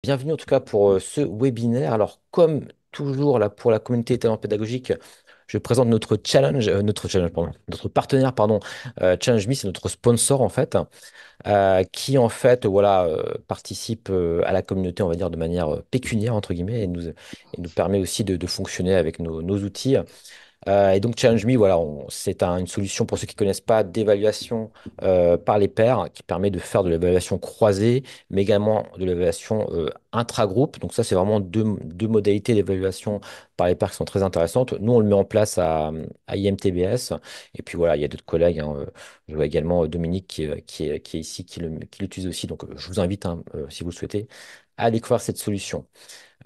Bienvenue en tout cas pour ce webinaire. Alors, comme toujours là, pour la communauté talent pédagogique, je présente notre partenaire, pardon, Challenge Me, c'est notre sponsor en fait, qui en fait, voilà, participe à la communauté, on va dire, de manière pécuniaire entre guillemets, et nous permet aussi de fonctionner avec nos outils. Et donc Challenge Me, voilà, c'est une solution pour ceux qui ne connaissent pas d'évaluation par les pairs qui permet de faire de l'évaluation croisée, mais également de l'évaluation intra-groupe. Donc ça, c'est vraiment deux modalités d'évaluation par les pairs qui sont très intéressantes. Nous, on le met en place à IMTBS. Et puis voilà, il y a d'autres collègues, hein. Je vois également Dominique qui est ici, qui l'utilise aussi. Donc je vous invite, hein, si vous le souhaitez, à découvrir cette solution.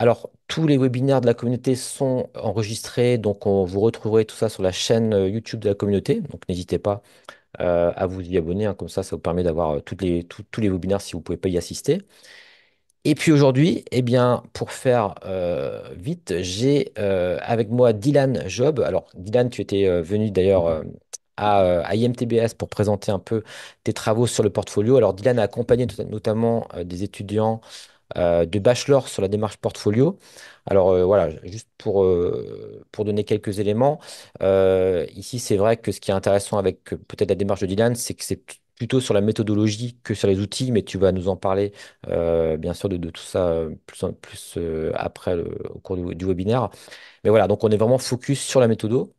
Alors, tous les webinaires de la communauté sont enregistrés, donc vous retrouverez tout ça sur la chaîne YouTube de la communauté. Donc, n'hésitez pas à vous y abonner, hein, comme ça vous permet d'avoir tous les webinaires si vous ne pouvez pas y assister. Et puis aujourd'hui, eh bien, pour faire vite, j'ai avec moi Dylan Job. Alors, Dylan, tu étais venu d'ailleurs à IMTBS pour présenter un peu tes travaux sur le portfolio. Alors, Dylan a accompagné notamment des étudiants de bachelor sur la démarche portfolio. Alors voilà, juste pour donner quelques éléments, ici c'est vrai que ce qui est intéressant avec peut-être la démarche de Dylan, c'est que c'est plutôt sur la méthodologie que sur les outils, mais tu vas nous en parler bien sûr de tout ça plus après au cours du webinaire. Mais voilà, donc on est vraiment focus sur la méthodo.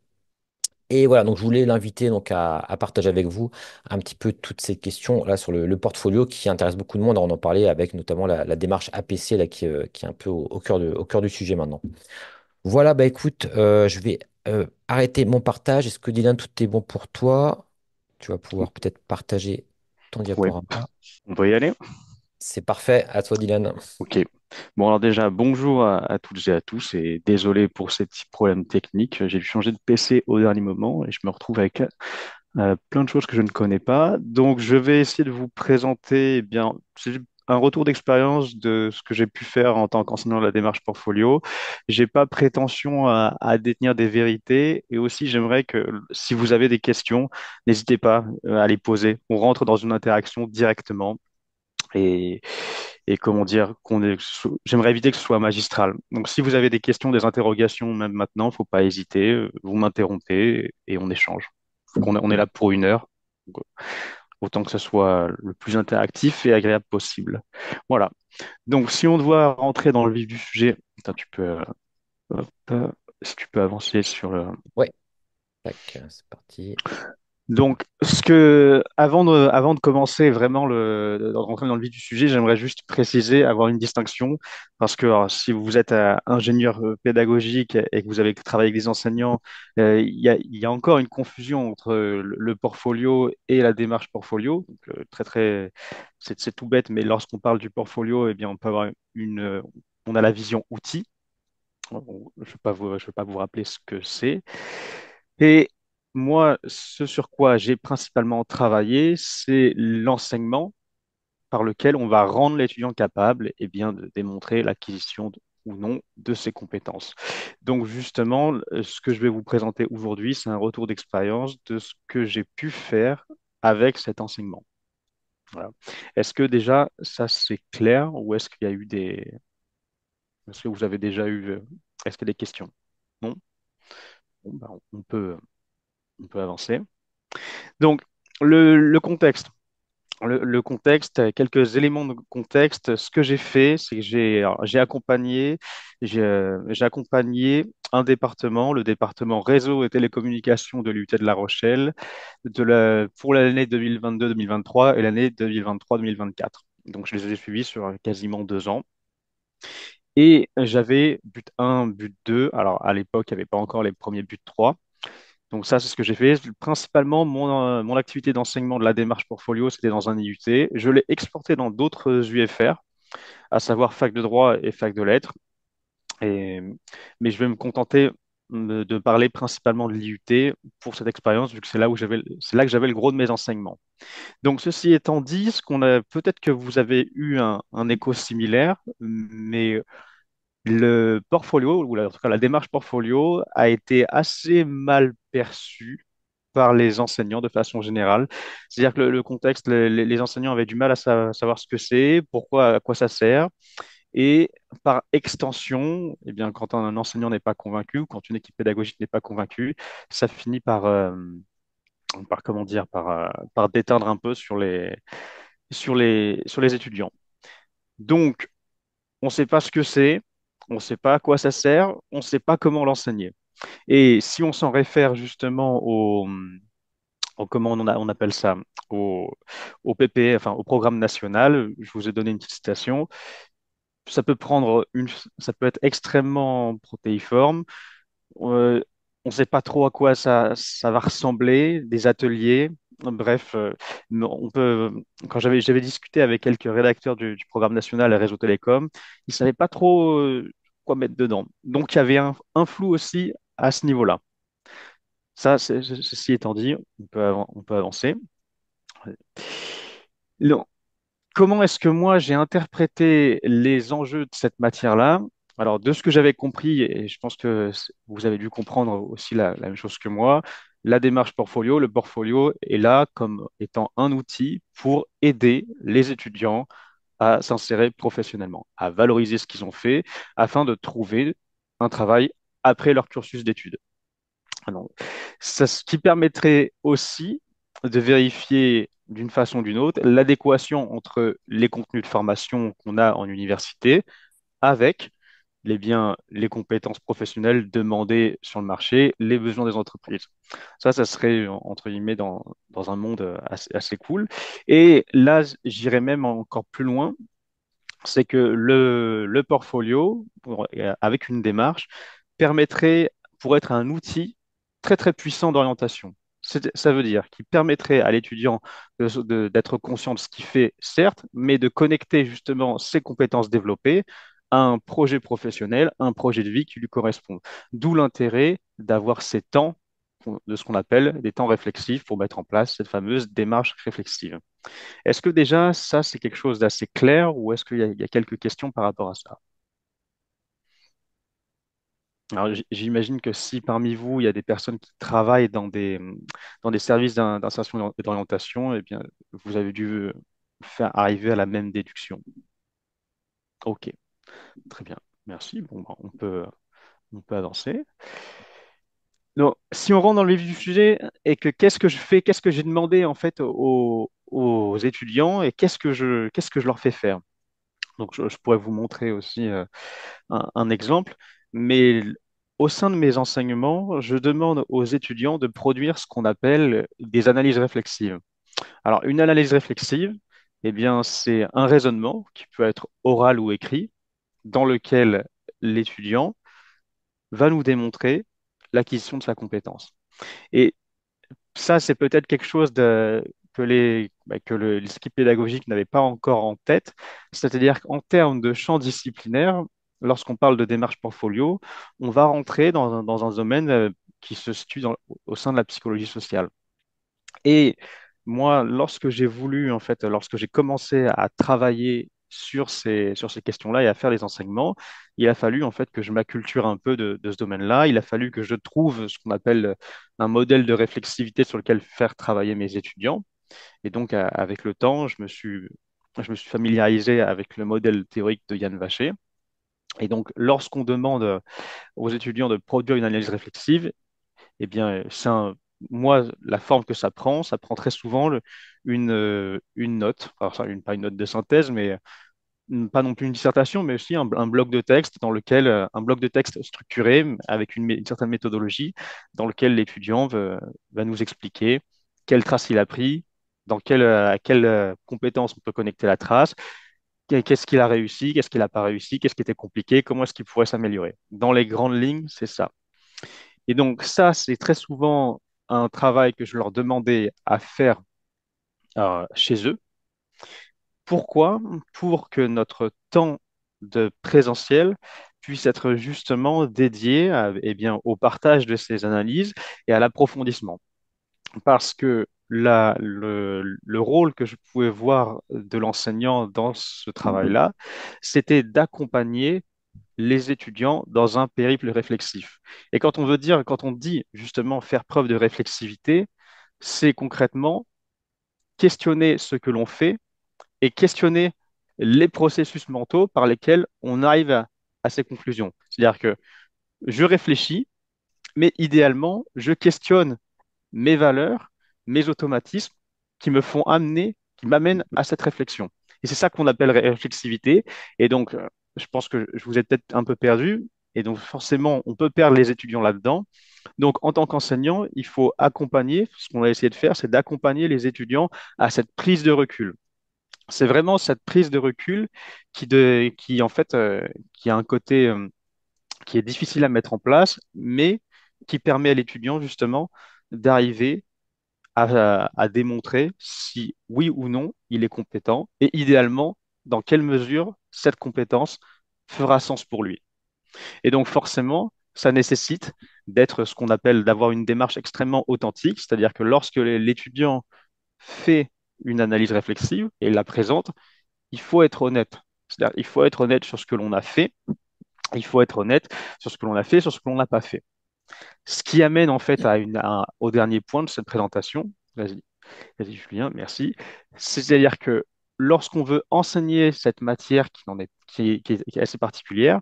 Et voilà, donc je voulais l'inviter donc à partager avec vous un petit peu toutes ces questions là sur le portfolio qui intéresse beaucoup de monde. On en parlait avec notamment la démarche APC là, qui est un peu au cœur du sujet maintenant. Voilà, bah écoute, je vais arrêter mon partage. Est-ce que Dylan, tout est bon pour toi? Tu vas pouvoir peut-être partager ton Oui, diaporama. on va y aller. C'est parfait, à toi Dylan. Ok. Bon, alors déjà, bonjour à toutes et à tous et désolé pour ces petits problèmes techniques. J'ai dû changer de PC au dernier moment et je me retrouve avec plein de choses que je ne connais pas. Donc, je vais essayer de vous présenter, eh bien, c'est un retour d'expérience de ce que j'ai pu faire en tant qu'enseignant de la démarche portfolio. J'ai pas prétention à détenir des vérités et aussi, j'aimerais que si vous avez des questions, n'hésitez pas à les poser. On rentre dans une interaction directement. Et, et comment dire, j'aimerais éviter que ce soit magistral. Donc, si vous avez des questions, des interrogations, même maintenant, il ne faut pas hésiter, vous m'interrompez et on échange. On est là pour 1 heure, donc, autant que ce soit le plus interactif et agréable possible. Voilà. Donc, si on doit rentrer dans le vif du sujet, attends, hop, si tu peux avancer sur le, Ouais, tac, c'est parti. donc, avant de commencer vraiment de rentrer dans le vif du sujet, j'aimerais juste préciser, avoir une distinction, parce que alors, si vous êtes ingénieur pédagogique et que vous avez travaillé avec des enseignants, il y a encore une confusion entre le portfolio et la démarche portfolio. Donc, c'est tout bête, mais lorsqu'on parle du portfolio, eh bien, on peut avoir on a la vision outil. Je ne vais pas vous rappeler ce que c'est. Et moi, ce sur quoi j'ai principalement travaillé, c'est l'enseignement par lequel on va rendre l'étudiant capable bien, de démontrer l'acquisition ou non de ses compétences. Donc justement, ce que je vais vous présenter aujourd'hui, c'est un retour d'expérience de ce que j'ai pu faire avec cet enseignement. Voilà. Est-ce que déjà ça c'est clair ou est-ce qu'il y a eu est-ce que vous avez déjà eu, est-ce qu'il y a des questions? Non? Bon, ben, on peut avancer. Donc, le contexte. Le contexte, quelques éléments de contexte. Ce que j'ai fait, c'est que j'ai accompagné un département, le département réseau et télécommunications de l'UT de La Rochelle, pour l'année 2022-2023 et l'année 2023-2024. Donc, je les ai suivis sur quasiment 2 ans. Et j'avais but 1, but 2. Alors, à l'époque, il n'y avait pas encore les premiers buts 3. Donc ça, c'est ce que j'ai fait. Principalement, mon activité d'enseignement de la démarche portfolio, c'était dans un IUT. Je l'ai exporté dans d'autres UFR, à savoir fac de droit et fac de lettres. Et, mais je vais me contenter de parler principalement de l'IUT pour cette expérience, vu que c'est là que j'avais le gros de mes enseignements. Donc ceci étant dit, peut-être que vous avez eu un écho similaire, mais le portfolio, en tout cas la démarche portfolio, a été assez mal perçue par les enseignants de façon générale. C'est-à-dire que le contexte, les enseignants avaient du mal à savoir ce que c'est, pourquoi, à quoi ça sert. Et par extension, eh bien, quand un enseignant n'est pas convaincu, ou quand une équipe pédagogique n'est pas convaincue, ça finit par comment dire, par déteindre un peu sur les étudiants. Donc, on ne sait pas ce que c'est, on ne sait pas à quoi ça sert, on ne sait pas comment l'enseigner. Et si on s'en réfère justement comment on appelle ça, au, au PP, enfin au programme national, je vous ai donné une petite citation, ça peut ça peut être extrêmement protéiforme. Euh, on ne sait pas trop à quoi ça va ressembler, des ateliers. Bref, mais quand j'avais discuté avec quelques rédacteurs du programme national Réseau Télécom, ils ne savaient pas trop quoi mettre dedans. Donc il y avait un flou aussi à ce niveau-là. Ceci étant dit, on peut avancer. Non. Comment est-ce que moi j'ai interprété les enjeux de cette matière-là? Alors, de ce que j'avais compris, et je pense que vous avez dû comprendre aussi la même chose que moi, la démarche portfolio, le portfolio est là comme étant un outil pour aider les étudiants à s'insérer professionnellement, à valoriser ce qu'ils ont fait afin de trouver un travail après leur cursus d'études. Alors, ce qui permettrait aussi de vérifier d'une façon ou d'une autre l'adéquation entre les contenus de formation qu'on a en université avec les compétences professionnelles demandées sur le marché, les besoins des entreprises. Ça serait, entre guillemets, dans un monde assez cool. Et là, j'irais même encore plus loin, c'est que le portfolio, avec une démarche, pourrait être un outil très très puissant d'orientation. Ça veut dire qu'il permettrait à l'étudiant d'être conscient de ce qu'il fait, certes, mais de connecter justement ses compétences développées à un projet professionnel, un projet de vie qui lui correspond. D'où l'intérêt d'avoir ces temps, de ce qu'on appelle des temps réflexifs pour mettre en place cette fameuse démarche réflexive. Est-ce que déjà, ça, c'est quelque chose d'assez clair ou est-ce il y a quelques questions par rapport à ça? Alors, j'imagine que si parmi vous, il y a des personnes qui travaillent dans des services d'insertion et d'orientation, eh bien, vous avez dû faire arriver à la même déduction. OK, très bien. Merci. Bon, ben, on peut avancer. Donc, si on rentre dans le vif du sujet et que qu'est-ce que je fais, qu'est-ce que j'ai demandé en fait aux étudiants et qu'est-ce que je leur fais faire? Donc, je pourrais vous montrer aussi un exemple, mais au sein de mes enseignements, je demande aux étudiants de produire ce qu'on appelle des analyses réflexives. Alors, une analyse réflexive, eh bien, c'est un raisonnement qui peut être oral ou écrit, dans lequel l'étudiant va nous démontrer l'acquisition de sa compétence. Et ça, c'est peut-être quelque chose que l'équipe pédagogique n'avait pas encore en tête. C'est-à-dire qu'en termes de champ disciplinaire, lorsqu'on parle de démarche portfolio, on va rentrer dans un domaine qui se situe au sein de la psychologie sociale. Et moi, lorsque j'ai commencé à travailler sur ces questions-là et à faire les enseignements, il a fallu en fait que je m'acculture un peu de ce domaine-là. Il a fallu que je trouve ce qu'on appelle un modèle de réflexivité sur lequel faire travailler mes étudiants. Et donc, avec le temps, je me suis familiarisé avec le modèle théorique de Yann Vacher. Et donc, lorsqu'on demande aux étudiants de produire une analyse réflexive, eh bien, moi, la forme que ça prend très souvent une note, alors pas une note de synthèse, mais pas non plus une dissertation, mais aussi un bloc de texte un bloc de texte structuré avec une certaine méthodologie dans lequel l'étudiant va nous expliquer quelle trace il a pris, à quelle compétence on peut connecter la trace, qu'est-ce qu'il a réussi, qu'est-ce qu'il n'a pas réussi, qu'est-ce qui était compliqué, comment est-ce qu'il pourrait s'améliorer. Dans les grandes lignes, c'est ça. Et donc ça, c'est très souvent un travail que je leur demandais à faire chez eux. Pourquoi? Pour que notre temps de présentiel puisse être justement dédié eh bien, au partage de ces analyses et à l'approfondissement. Parce que le rôle que je pouvais voir de l'enseignant dans ce travail-là, c'était d'accompagner les étudiants dans un périple réflexif. Et quand on dit justement faire preuve de réflexivité, c'est concrètement questionner ce que l'on fait et questionner les processus mentaux par lesquels on arrive à ces conclusions. C'est-à-dire que je réfléchis, mais idéalement, je questionne mes valeurs, mes automatismes qui m'amènent à cette réflexion. Et c'est ça qu'on appelle réflexivité. Et donc, je pense que je vous ai peut-être un peu perdu. Et donc, forcément, on peut perdre les étudiants là-dedans. Donc, en tant qu'enseignant, il faut accompagner, ce qu'on a essayé de faire, c'est d'accompagner les étudiants à cette prise de recul. C'est vraiment cette prise de recul qui en fait, qui a un côté qui est difficile à mettre en place, mais qui permet à l'étudiant justement d'arriver à démontrer si oui ou non il est compétent et idéalement dans quelle mesure cette compétence fera sens pour lui. Et donc forcément, ça nécessite d'être ce qu'on appelle d'avoir une démarche extrêmement authentique, c'est-à-dire que lorsque l'étudiant fait une analyse réflexive et la présente, il faut être honnête. C'est-à-dire il faut être honnête sur ce que l'on a fait, il faut être honnête sur ce que l'on a fait, sur ce que l'on n'a pas fait. Ce qui amène en fait au dernier point de cette présentation. Vas-y. Vas-y, Julien, merci. C'est-à-dire que lorsqu'on veut enseigner cette matière qui est assez particulière,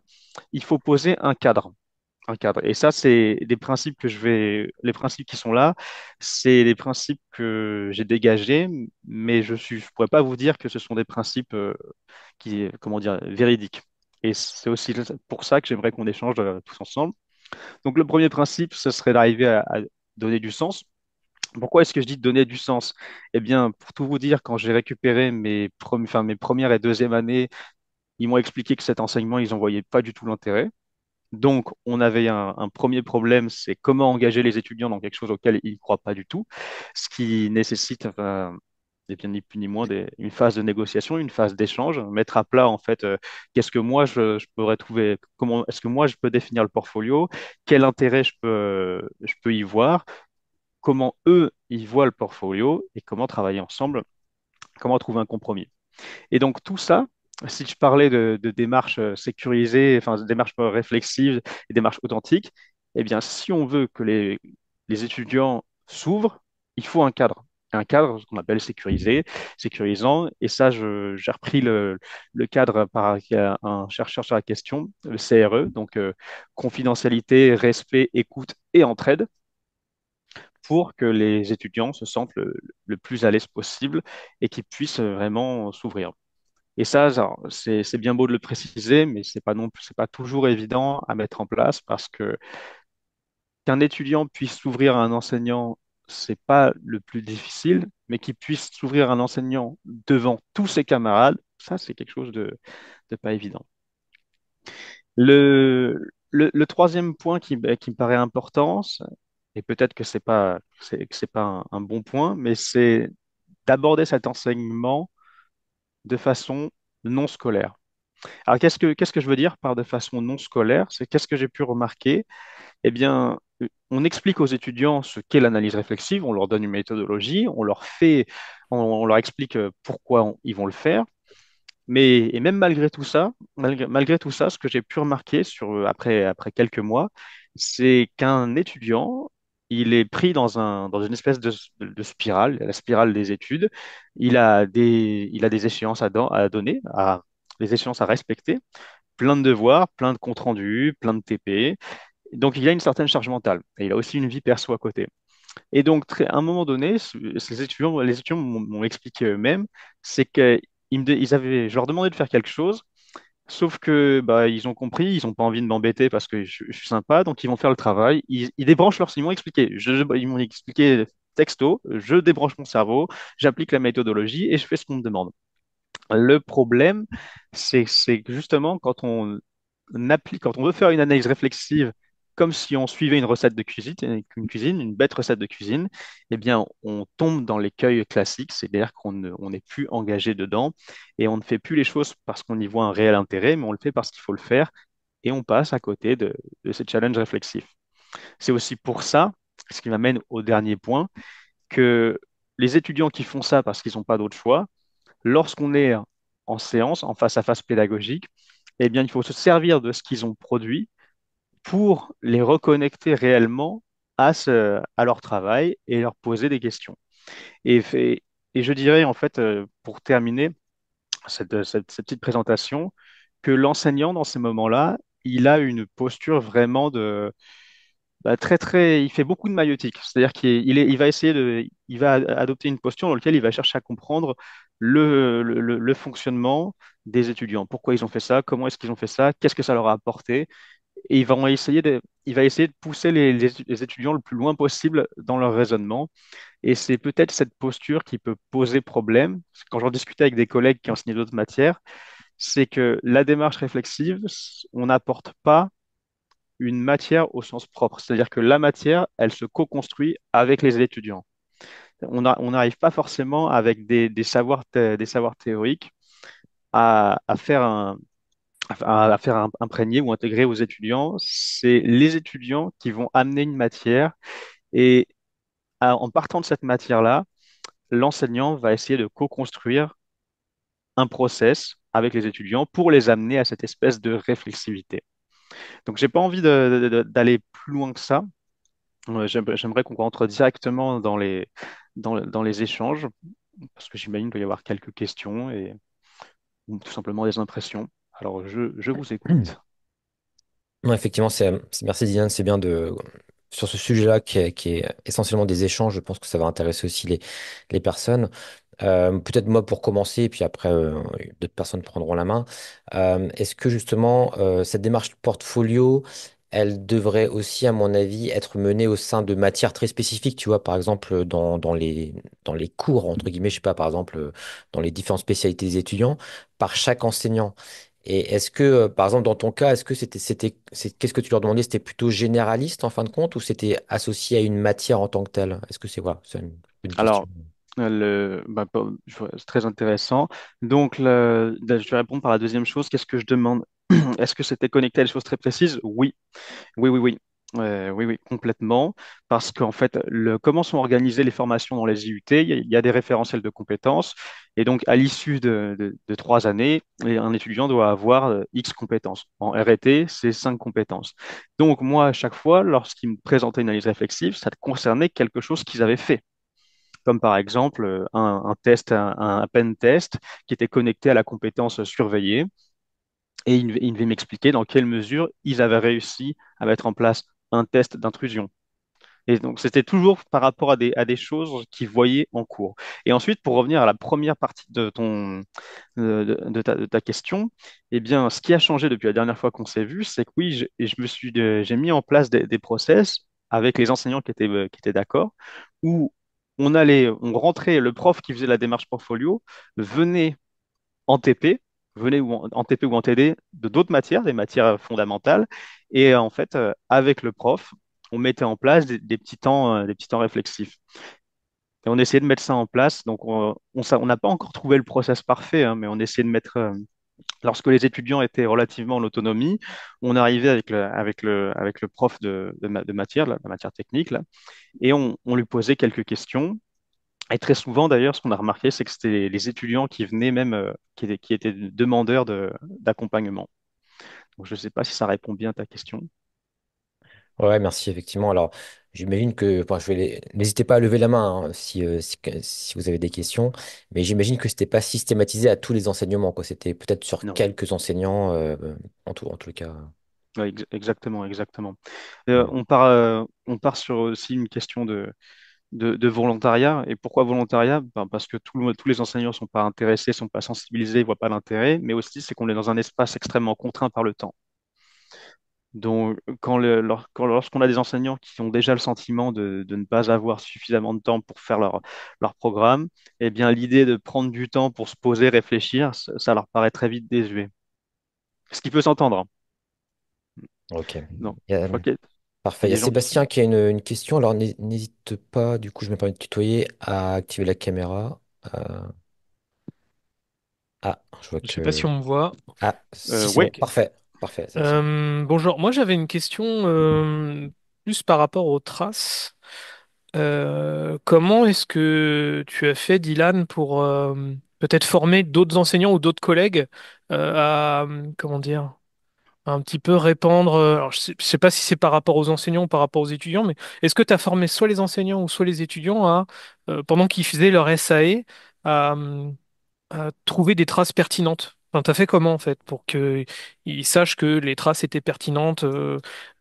il faut poser un cadre. Un cadre. Et ça, c'est des principes les principes qui sont là, c'est des principes que j'ai dégagés, mais je pourrais pas vous dire que ce sont des principes comment dire, véridiques. Et c'est aussi pour ça que j'aimerais qu'on échange tous ensemble. Donc, le premier principe, ce serait d'arriver à donner du sens. Pourquoi est-ce que je dis de donner du sens? Eh bien, pour tout vous dire, quand j'ai récupéré mes premières et deuxième années, ils m'ont expliqué que cet enseignement, ils n'en voyaient pas du tout l'intérêt. Donc, on avait un premier problème, c'est comment engager les étudiants dans quelque chose auquel ils ne croient pas du tout, ce qui nécessite, et bien ni plus ni moins, une phase de négociation, une phase d'échange, mettre à plat, en fait, qu'est-ce que moi, je pourrais trouver, comment est-ce que moi, je peux définir le portfolio, quel intérêt je peux y voir, comment eux, ils voient le portfolio et comment travailler ensemble, comment trouver un compromis. Et donc tout ça, si je parlais de démarches sécurisées, enfin de démarches réflexives et démarches authentiques, eh bien si on veut que les étudiants s'ouvrent, il faut un cadre. Un cadre ce qu'on appelle sécurisé, sécurisant. Et ça, j'ai repris le cadre par un chercheur sur la question, le CRE, donc confidentialité, respect, écoute et entraide pour que les étudiants se sentent le plus à l'aise possible et qu'ils puissent vraiment s'ouvrir. Et ça, c'est bien beau de le préciser, mais c'est pas toujours évident à mettre en place parce que qu'un étudiant puisse s'ouvrir à un enseignant, c'est pas le plus difficile, mais qu'il puisse s'ouvrir à un enseignant devant tous ses camarades, ça, c'est quelque chose de pas évident. Le troisième point qui me paraît important, et peut-être que c'est pas un bon point, mais c'est d'aborder cet enseignement de façon non scolaire. Alors, qu'est-ce que je veux dire par de façon non scolaire? C'est qu'est-ce que j'ai pu remarquer? Eh bien, on explique aux étudiants ce qu'est l'analyse réflexive, on leur donne une méthodologie, on leur explique pourquoi ils vont le faire. Mais et même malgré tout ça, malgré tout ça, ce que j'ai pu remarquer après quelques mois, c'est qu'un étudiant, il est pris dans une espèce de spirale, la spirale des études. Il a des échéances à donner, des échéances à respecter, plein de devoirs, plein de comptes rendus, plein de TP. Donc, il a une certaine charge mentale. Et il a aussi une vie perso à côté. Et donc, à un moment donné, les étudiants m'ont expliqué eux-mêmes, c'est que je leur demandais de faire quelque chose, sauf que bah, ils ont compris, ils n'ont pas envie de m'embêter parce que je suis sympa, donc ils vont faire le travail. Ils débranchent ils m'ont expliqué, ils m'ont expliqué texto, je débranche mon cerveau, j'applique la méthodologie et je fais ce qu'on me demande. Le problème, c'est que justement, quand on veut faire une analyse réflexive, comme si on suivait une recette de cuisine, une bête recette de cuisine, eh bien, on tombe dans l'écueil classique, c'est-à-dire on n'est plus engagé dedans et on ne fait plus les choses parce qu'on y voit un réel intérêt, mais on le fait parce qu'il faut le faire et on passe à côté de ces challenges réflexifs. C'est aussi pour ça, ce qui m'amène au dernier point, que les étudiants qui font ça parce qu'ils n'ont pas d'autre choix, lorsqu'on est en séance, en face à face pédagogique, eh bien, il faut se servir de ce qu'ils ont produit pour les reconnecter réellement à leur travail et leur poser des questions. Et, et je dirais, en fait, pour terminer, cette petite présentation, que l'enseignant, dans ces moments-là, il a une posture vraiment de très très, il fait beaucoup de maïeutique, c'est-à-dire il va essayer il va adopter une posture dans laquelle il va chercher à comprendre le fonctionnement des étudiants. Pourquoi ils ont fait ça? Comment est-ce qu'ils ont fait ça? Qu'est-ce que ça leur a apporté? Et il va essayer de pousser les étudiants le plus loin possible dans leur raisonnement. Et c'est peut-être cette posture qui peut poser problème. Quand j'en discutais avec des collègues qui enseignaient d'autres matières, c'est que la démarche réflexive, on n'apporte pas une matière au sens propre. C'est-à-dire que la matière, elle se co-construit avec les étudiants. On n'arrive pas forcément avec des savoirs théoriques à faire à faire imprégner ou intégrer aux étudiants. C'est les étudiants qui vont amener une matière et en partant de cette matière-là, l'enseignant va essayer de co-construire un process avec les étudiants pour les amener à cette espèce de réflexivité. Donc, j'ai pas envie d'aller plus loin que ça. J'aimerais qu'on rentre directement dans les échanges, parce que j'imagine qu'il va y avoir quelques questions ou tout simplement des impressions. Alors, je vous écoute. Non, effectivement, merci Diane, c'est bien sur ce sujet-là qui est essentiellement des échanges, je pense que ça va intéresser aussi les personnes. Peut-être moi pour commencer, et puis après d'autres personnes prendront la main. Est-ce que justement cette démarche portfolio, elle devrait aussi, à mon avis, être menée au sein de matières très spécifiques, tu vois, par exemple dans les cours, entre guillemets, je sais pas, par exemple dans les différentes spécialités des étudiants, par chaque enseignant. Et est-ce que, par exemple, dans ton cas, est-ce que qu'est-ce que tu leur demandais? C'était plutôt généraliste en fin de compte ou c'était associé à une matière en tant que telle? Est-ce que c'est, voilà, c'est une question. Alors, c'est très intéressant. Donc, je vais répondre par la deuxième chose. Qu'est-ce que je demande? Est-ce que c'était connecté à des choses très précises? Oui. Oui, oui, oui. Oui, oui, complètement. Parce qu'en fait, comment sont organisées les formations dans les IUT? Il y a des référentiels de compétences. Et donc, à l'issue de 3 années, un étudiant doit avoir X compétences. En RT, c'est 5 compétences. Donc, moi, à chaque fois, lorsqu'ils me présentaient une analyse réflexive, ça concernait quelque chose qu'ils avaient fait. Comme par exemple un test, un pen test qui était connecté à la compétence surveillée et il devait m'expliquer dans quelle mesure ils avaient réussi à mettre en place un test d'intrusion. Et donc, c'était toujours par rapport à des choses qu'ils voyaient en cours. Et ensuite, pour revenir à la première partie de ta question, eh bien, ce qui a changé depuis la dernière fois qu'on s'est vu, c'est que oui, j'ai mis en place des process avec les enseignants qui étaient d'accord, où on rentrait, le prof qui faisait la démarche portfolio venait en TP, venez en TP ou en TD de d'autres matières, des matières fondamentales. Et en fait, avec le prof, on mettait en place des petits temps réflexifs. Et on essayait de mettre ça en place. Donc, on n'a pas encore trouvé le process parfait, hein, mais on essayait de mettre, lorsque les étudiants étaient relativement en autonomie, on arrivait avec le prof de matière, la matière technique, là, et on lui posait quelques questions. Et très souvent, d'ailleurs, ce qu'on a remarqué, c'est que c'était les étudiants qui venaient même, qui étaient demandeurs d'accompagnement. Donc, je ne sais pas si ça répond bien à ta question. Ouais, merci, effectivement. Alors, j'imagine que, enfin, n'hésitez pas à lever la main hein, si vous avez des questions, mais j'imagine que c'était pas systématisé à tous les enseignements, quoi. C'était peut-être sur Non. quelques enseignants, en tout cas. Ouais, exactement, exactement. Hmm. On part sur aussi une question de volontariat. Et pourquoi volontariat? Ben, parce que tous les enseignants ne sont pas intéressés, ne sont pas sensibilisés, ne voient pas l'intérêt, mais aussi c'est qu'on est dans un espace extrêmement contraint par le temps. Donc, lorsqu'on a des enseignants qui ont déjà le sentiment de ne pas avoir suffisamment de temps pour faire leur programme, eh bien, l'idée de prendre du temps pour se poser, réfléchir, ça leur paraît très vite désuet. Ce qui peut s'entendre, hein. Ok. Non, Il y a- je vois qu'il Parfait. y Il a y a des gens qui sont. Sébastien qui a une question. Alors, n'hésite pas, du coup, je me permets de tutoyer, à activer la caméra. Je vois Je sais pas si que. on me voit. Ah, si, c'est bon. Oui, Ok. Parfait. Parfait, Sébastien. Bonjour, moi j'avais une question plus par rapport aux traces. Comment est-ce que tu as fait, Dylan, pour peut-être former d'autres enseignants ou d'autres collègues comment dire, à un petit peu répandre. Alors je sais pas si c'est par rapport aux enseignants ou par rapport aux étudiants, mais est-ce que tu as formé soit les enseignants ou soit les étudiants pendant qu'ils faisaient leur SAE, trouver des traces pertinentes? Enfin, t'as fait comment en fait pour que ils sachent que les traces étaient pertinentes,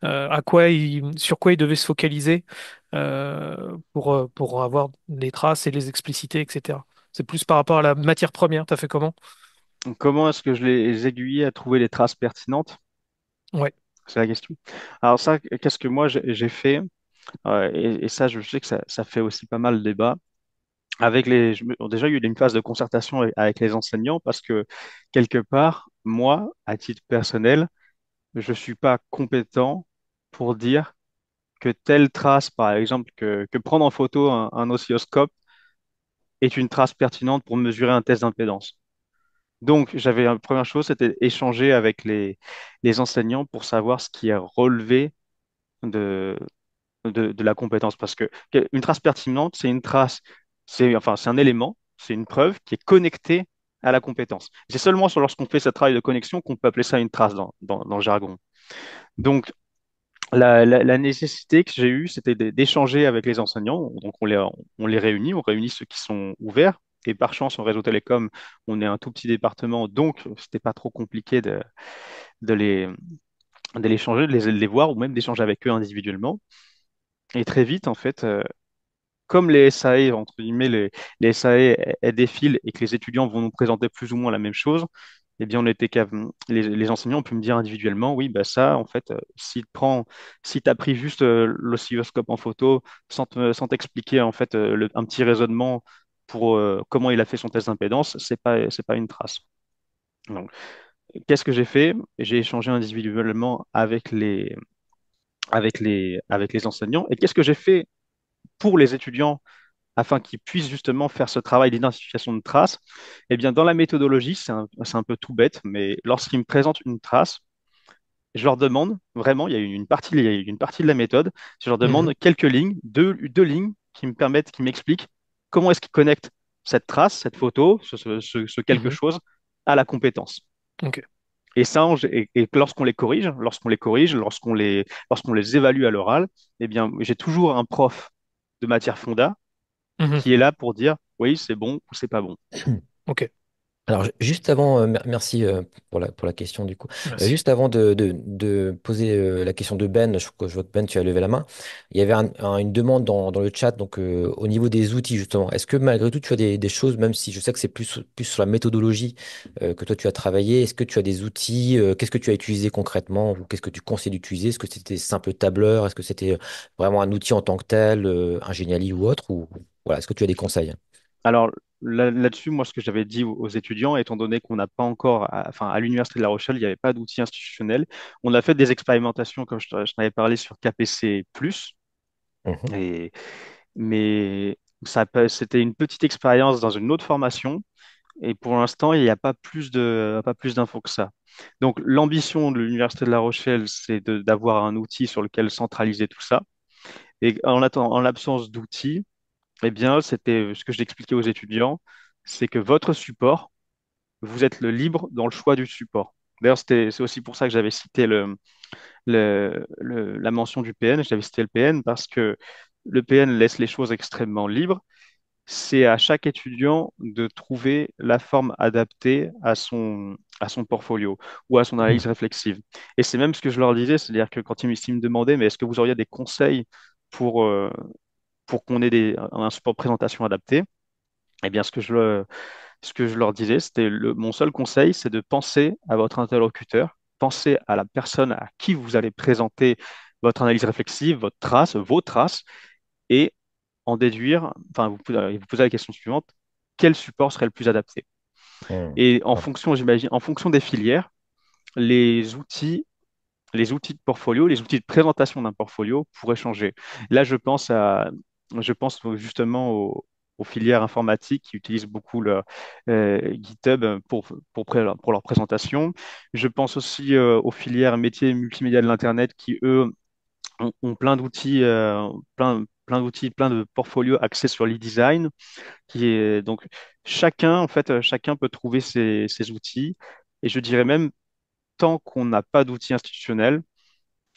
sur quoi ils devaient se focaliser pour avoir les traces et les expliciter, etc. C'est plus par rapport à la matière première. T'as fait comment? Donc, comment est-ce que je les aiguillais à trouver les traces pertinentes? Ouais. C'est la question. Alors ça, qu'est-ce que moi j'ai fait? Et ça, je sais que ça fait aussi pas mal de débat. Déjà, il y a eu une phase de concertation avec les enseignants parce que quelque part, moi, à titre personnel, je ne suis pas compétent pour dire que telle trace, par exemple, que prendre en photo un oscilloscope est une trace pertinente pour mesurer un test d'impédance. Donc, la première chose, c'était échanger avec les enseignants pour savoir ce qui est relevé de, de la compétence. Parce que une trace pertinente, c'est une trace, c'est un élément, c'est une preuve qui est connectée à la compétence. C'est seulement lorsqu'on fait ce travail de connexion qu'on peut appeler ça une trace dans le jargon. Donc, la nécessité que j'ai eue, c'était d'échanger avec les enseignants. Donc, on les réunit, on réunit ceux qui sont ouverts. Et par chance, en réseau télécom, on est un tout petit département, donc c'était pas trop compliqué de les, de les changer, de les voir ou même d'échanger avec eux individuellement. Et très vite, en fait, comme les SAE, entre guillemets, les SAE, elles défilent et que les étudiants vont nous présenter plus ou moins la même chose, eh bien, les enseignants ont pu me dire individuellement, oui, bah ça, en fait, si tu as pris juste l'oscilloscope en photo sans t'expliquer, en fait, un petit raisonnement pour comment il a fait son test d'impédance, c'est pas une trace. Donc, qu'est-ce que j'ai fait? J'ai échangé individuellement avec les enseignants. Et qu'est-ce que j'ai fait pour les étudiants afin qu'ils puissent justement faire ce travail d'identification de traces? Eh bien, dans la méthodologie, c'est un peu tout bête, mais lorsqu'ils me présentent une trace, je leur demande, vraiment, il y a une partie de la méthode, je leur demande Mhm. quelques lignes, deux lignes qui me permettent, qui m'expliquent comment est-ce qu'ils connectent cette trace, cette photo, ce quelque Mhm. chose à la compétence. Ok. Et ça, et lorsqu'on les évalue à l'oral, eh bien, j'ai toujours un prof de matière fonda Mhm. qui est là pour dire oui, c'est bon ou c'est pas bon. Ok. Alors, juste avant, merci pour la question du coup. Merci. Juste avant de poser la question de Ben, je vois que Ben, tu as levé la main. Il y avait une demande dans le chat, donc au niveau des outils justement. Est-ce que malgré tout, tu as des choses, même si je sais que c'est plus sur la méthodologie que toi tu as travaillé, est-ce que tu as des outils, qu'est-ce que tu as utilisé concrètement ou qu'est-ce que tu conseilles d'utiliser? Est-ce que c'était simple tableur? Est-ce que c'était vraiment un outil en tant que tel, un Geniali ou autre? Ou voilà, est-ce que tu as des conseils? Alors là-dessus, moi, ce que j'avais dit aux étudiants, étant donné qu'on n'a pas encore, enfin, à l'Université de La Rochelle, il n'y avait pas d'outils institutionnels, on a fait des expérimentations, comme je t'en avais parlé, sur KPC+, Mhm. et, mais c'était une petite expérience dans une autre formation, et pour l'instant, il n'y a pas plus d'infos que ça. Donc, l'ambition de l'Université de La Rochelle, c'est d'avoir un outil sur lequel centraliser tout ça. Et en l'absence d'outils, eh bien, c'était ce que j'expliquais aux étudiants, c'est que votre support, vous êtes le libre dans le choix du support. D'ailleurs, c'est aussi pour ça que j'avais cité la mention du PN, j'avais cité le PN parce que le PN laisse les choses extrêmement libres. C'est à chaque étudiant de trouver la forme adaptée à son portfolio ou à son analyse réflexive. Et c'est même ce que je leur disais, c'est-à-dire que quand ils me demandaient, mais est-ce que vous auriez des conseils pour, euh, pour qu'on ait un support de présentation adapté? Eh bien, ce que je leur disais, mon seul conseil, c'est de penser à votre interlocuteur, penser à la personne à qui vous allez présenter votre analyse réflexive, vos traces, et en déduire, enfin, vous posez la question suivante, quel support serait le plus adapté? Mhm. Et en fonction, j'imagine, en fonction des filières, les outils, les outils de portfolio, les outils de présentation d'un portfolio pourraient changer. Là, je pense justement aux filières informatiques qui utilisent beaucoup leur GitHub pour leur présentation. Je pense aussi aux filières métiers multimédia de l'Internet qui, eux, ont plein d'outils, plein de portfolios axés sur l'e-design, qui est donc chacun peut trouver ses outils. Et je dirais même, tant qu'on n'a pas d'outils institutionnels,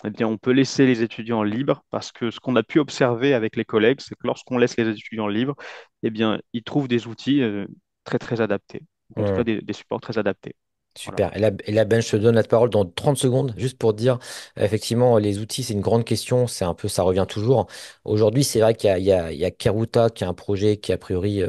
eh bien, on peut laisser les étudiants libres parce que ce qu'on a pu observer avec les collègues, c'est que lorsqu'on laisse les étudiants libres, eh bien, ils trouvent des outils très, très adaptés. ou en tout cas des supports très adaptés. Voilà. Super. Et là, Ben, je te donne la parole dans 30 secondes, juste pour te dire, effectivement, les outils, c'est une grande question. C'est un peu, ça revient toujours. Aujourd'hui, c'est vrai qu'il y a Karuta, qui est un projet qui, a priori,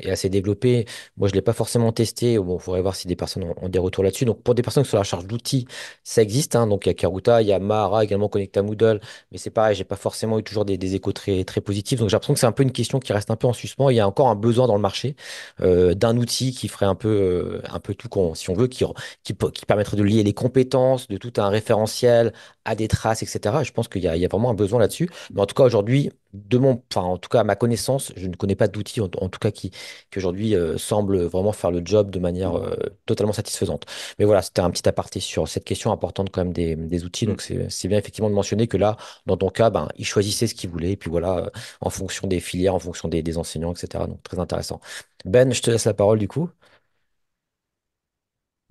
est assez développé. Moi, je ne l'ai pas forcément testé. Bon, il faudrait voir si des personnes ont des retours là-dessus. Donc, pour des personnes qui sont à la charge d'outils, ça existe, hein. Donc, il y a Karuta, il y a Mahara également connecté à Moodle. Mais c'est pareil, j'ai pas forcément eu toujours des échos très, très positifs. Donc, j'ai l'impression que c'est un peu une question qui reste un peu en suspens. Il y a encore un besoin dans le marché d'un outil qui ferait un peu tout, si on veut, qui permettrait de lier les compétences, de tout un référentiel à des traces, etc. Je pense qu'il y a vraiment un besoin là-dessus. Mais en tout cas, aujourd'hui, enfin, en tout cas, à ma connaissance, je ne connais pas d'outil, en tout cas, qui aujourd'hui semble vraiment faire le job de manière Mm. totalement satisfaisante. Mais voilà, c'était un petit aparté sur cette question importante quand même des outils. Mm. Donc, c'est bien effectivement de mentionner que là, dans ton cas, ben, ils choisissaient ce qu'ils voulaient. Et puis voilà, en fonction des filières, en fonction des enseignants, etc. Donc, très intéressant. Ben, je te laisse la parole du coup.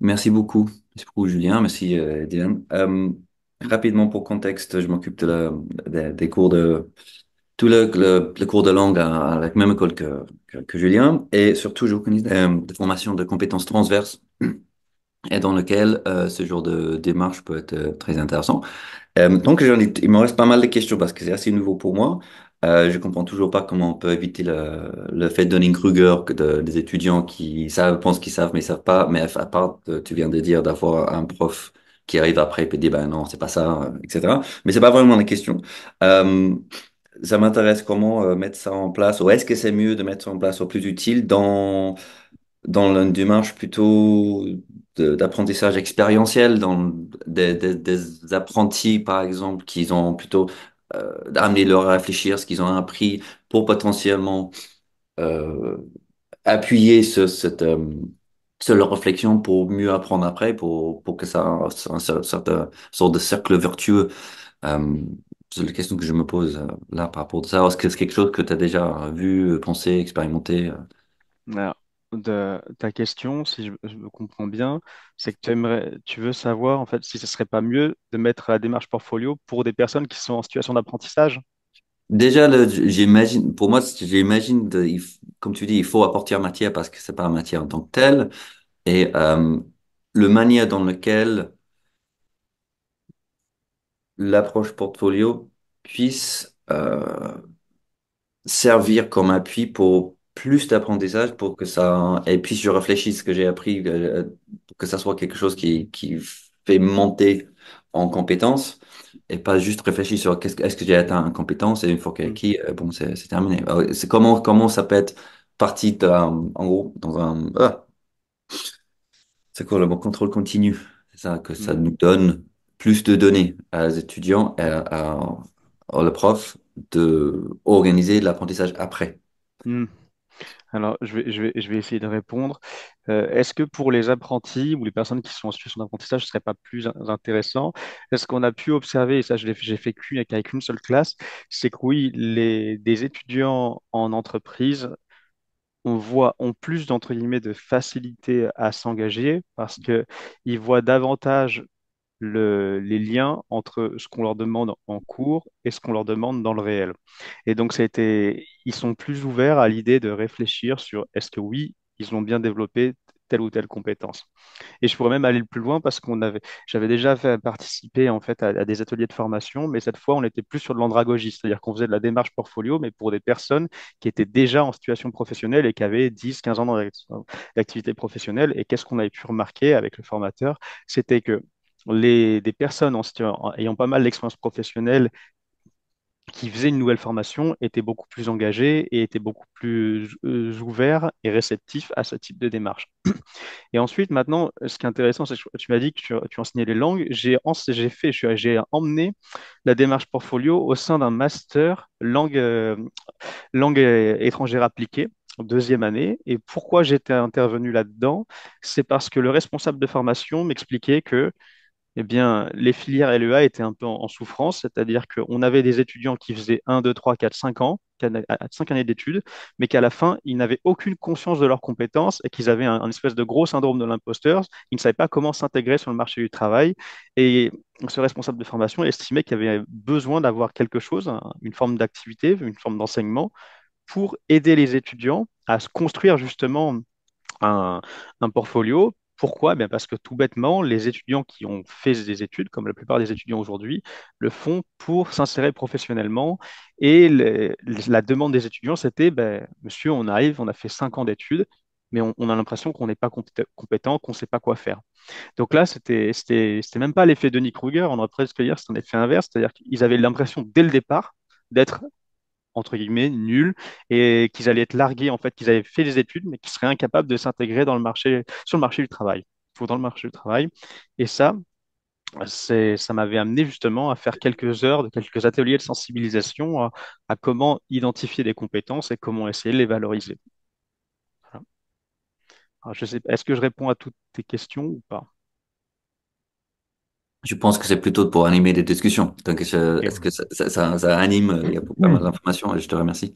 Merci beaucoup. Merci beaucoup, Julien. Merci, Dylan. Rapidement, pour contexte, je m'occupe des cours tout le cours de langue à la même école que Julien et surtout, j'organise des formations de compétences transverses et dans lequel ce genre de démarche peut être très intéressant. Donc, il me reste pas mal de questions parce que c'est assez nouveau pour moi. Je comprends toujours pas comment on peut éviter le fait de Dunning-Kruger des étudiants qui savent, pensent qu'ils savent, mais ils savent pas. Mais à part, tu viens de dire d'avoir un prof qui arrive après et puis dit, ben non, c'est pas ça, etc. Mais c'est pas vraiment la question. Euh, Ça m'intéresse comment mettre ça en place, ou est-ce que c'est mieux de mettre ça en place au plus utile dans une démarche plutôt d'apprentissage expérientiel, dans des apprentis, par exemple, qui ont plutôt amené leur à réfléchir ce qu'ils ont appris pour potentiellement euh, appuyer leur réflexion pour mieux apprendre après, pour que ça un sorte de cercle vertueux. Euh, c'est la question que je me pose là par rapport à ça. Est-ce que c'est quelque chose que tu as déjà vu, pensé, expérimenté? Alors, ta question, si je me comprends bien, c'est que tu veux savoir en fait si ce serait pas mieux de mettre la démarche portfolio pour des personnes qui sont en situation d'apprentissage. Déjà, j'imagine, pour moi, j'imagine, comme tu dis, il faut apporter en matière parce que c'est pas la matière en tant que telle. Et le manière dans lequel l'approche portfolio puisse servir comme appui pour plus d'apprentissage, pour que ça, et puis je réfléchisse ce que j'ai appris, pour que ça soit quelque chose qui fait monter en compétences et pas juste réfléchir sur est-ce que j'ai atteint une compétence et une fois qu'elle est Mm. acquis, bon, c'est terminé. C'est comment ça peut être parti en gros, c'est quoi le mot contrôle continu? C'est ça, que ça Mm. nous donne plus de données à les étudiants et le prof de organiser l'apprentissage après. Mm. Alors, je vais essayer de répondre. Est-ce que pour les apprentis ou les personnes qui sont en situation d'apprentissage, ce serait pas plus intéressant? Est-ce qu'on a pu observer, et ça j'ai fait qu'avec une seule classe, c'est que oui, des étudiants en entreprise ont plus d'entre guillemets de facilité à s'engager parce que ils voient davantage les liens entre ce qu'on leur demande en cours et ce qu'on leur demande dans le réel. Et donc, ils sont plus ouverts à l'idée de réfléchir sur est-ce que oui, ils ont bien développé telle ou telle compétence. Et je pourrais même aller plus loin parce j'avais déjà fait participer en fait à des ateliers de formation, mais cette fois, on était plus sur de l'andragogie, c'est-à-dire qu'on faisait de la démarche portfolio, mais pour des personnes qui étaient déjà en situation professionnelle et qui avaient 10, 15 ans d'activité professionnelle. Et qu'est-ce qu'on avait pu remarquer avec le formateur? C'était que des personnes ayant pas mal d'expérience professionnelle qui faisaient une nouvelle formation étaient beaucoup plus engagés et étaient beaucoup plus ouverts et réceptifs à ce type de démarche. Et ensuite, maintenant, ce qui est intéressant, c'est que tu m'as dit que tu enseignais les langues. J'ai emmené la démarche portfolio au sein d'un master langue étrangère appliquée, en deuxième année. Et pourquoi j'étais intervenu là-dedans? C'est parce que le responsable de formation m'expliquait que eh bien, les filières LEA étaient un peu en souffrance, c'est-à-dire qu'on avait des étudiants qui faisaient 1, 2, 3, 4, 5 ans, 5 années d'études, mais qu'à la fin, ils n'avaient aucune conscience de leurs compétences et qu'ils avaient un espèce de gros syndrome de l'imposteur. Ils ne savaient pas comment s'intégrer sur le marché du travail. Et ce responsable de formation estimait qu'il y avait besoin d'avoir quelque chose, une forme d'activité, une forme d'enseignement pour aider les étudiants à se construire justement un, un portfolio. Pourquoi? Ben parce que tout bêtement, les étudiants qui ont fait des études, comme la plupart des étudiants aujourd'hui, le font pour s'insérer professionnellement. Et la demande des étudiants, c'était, ben, monsieur, on arrive, on a fait 5 ans d'études, mais on a l'impression qu'on n'est pas compétent, qu'on ne sait pas quoi faire. Donc là, c'était même pas l'effet Denis Kruger, on aurait presque dire, c'est un effet inverse, c'est-à-dire qu'ils avaient l'impression dès le départ d'être entre guillemets, nuls et qu'ils allaient être largués, en fait, qu'ils avaient fait des études, mais qu'ils seraient incapables de s'intégrer dans le marché, sur le marché du travail, ou dans le marché du travail. Et ça m'avait amené justement à faire quelques heures, quelques ateliers de sensibilisation à comment identifier des compétences et comment essayer de les valoriser. Voilà. Alors, je sais, est-ce que je réponds à toutes tes questions ou pas? Je pense que c'est plutôt pour animer des discussions. Donc, Ok. est-ce que ça anime? Il y a pas mal d'informations et je te remercie.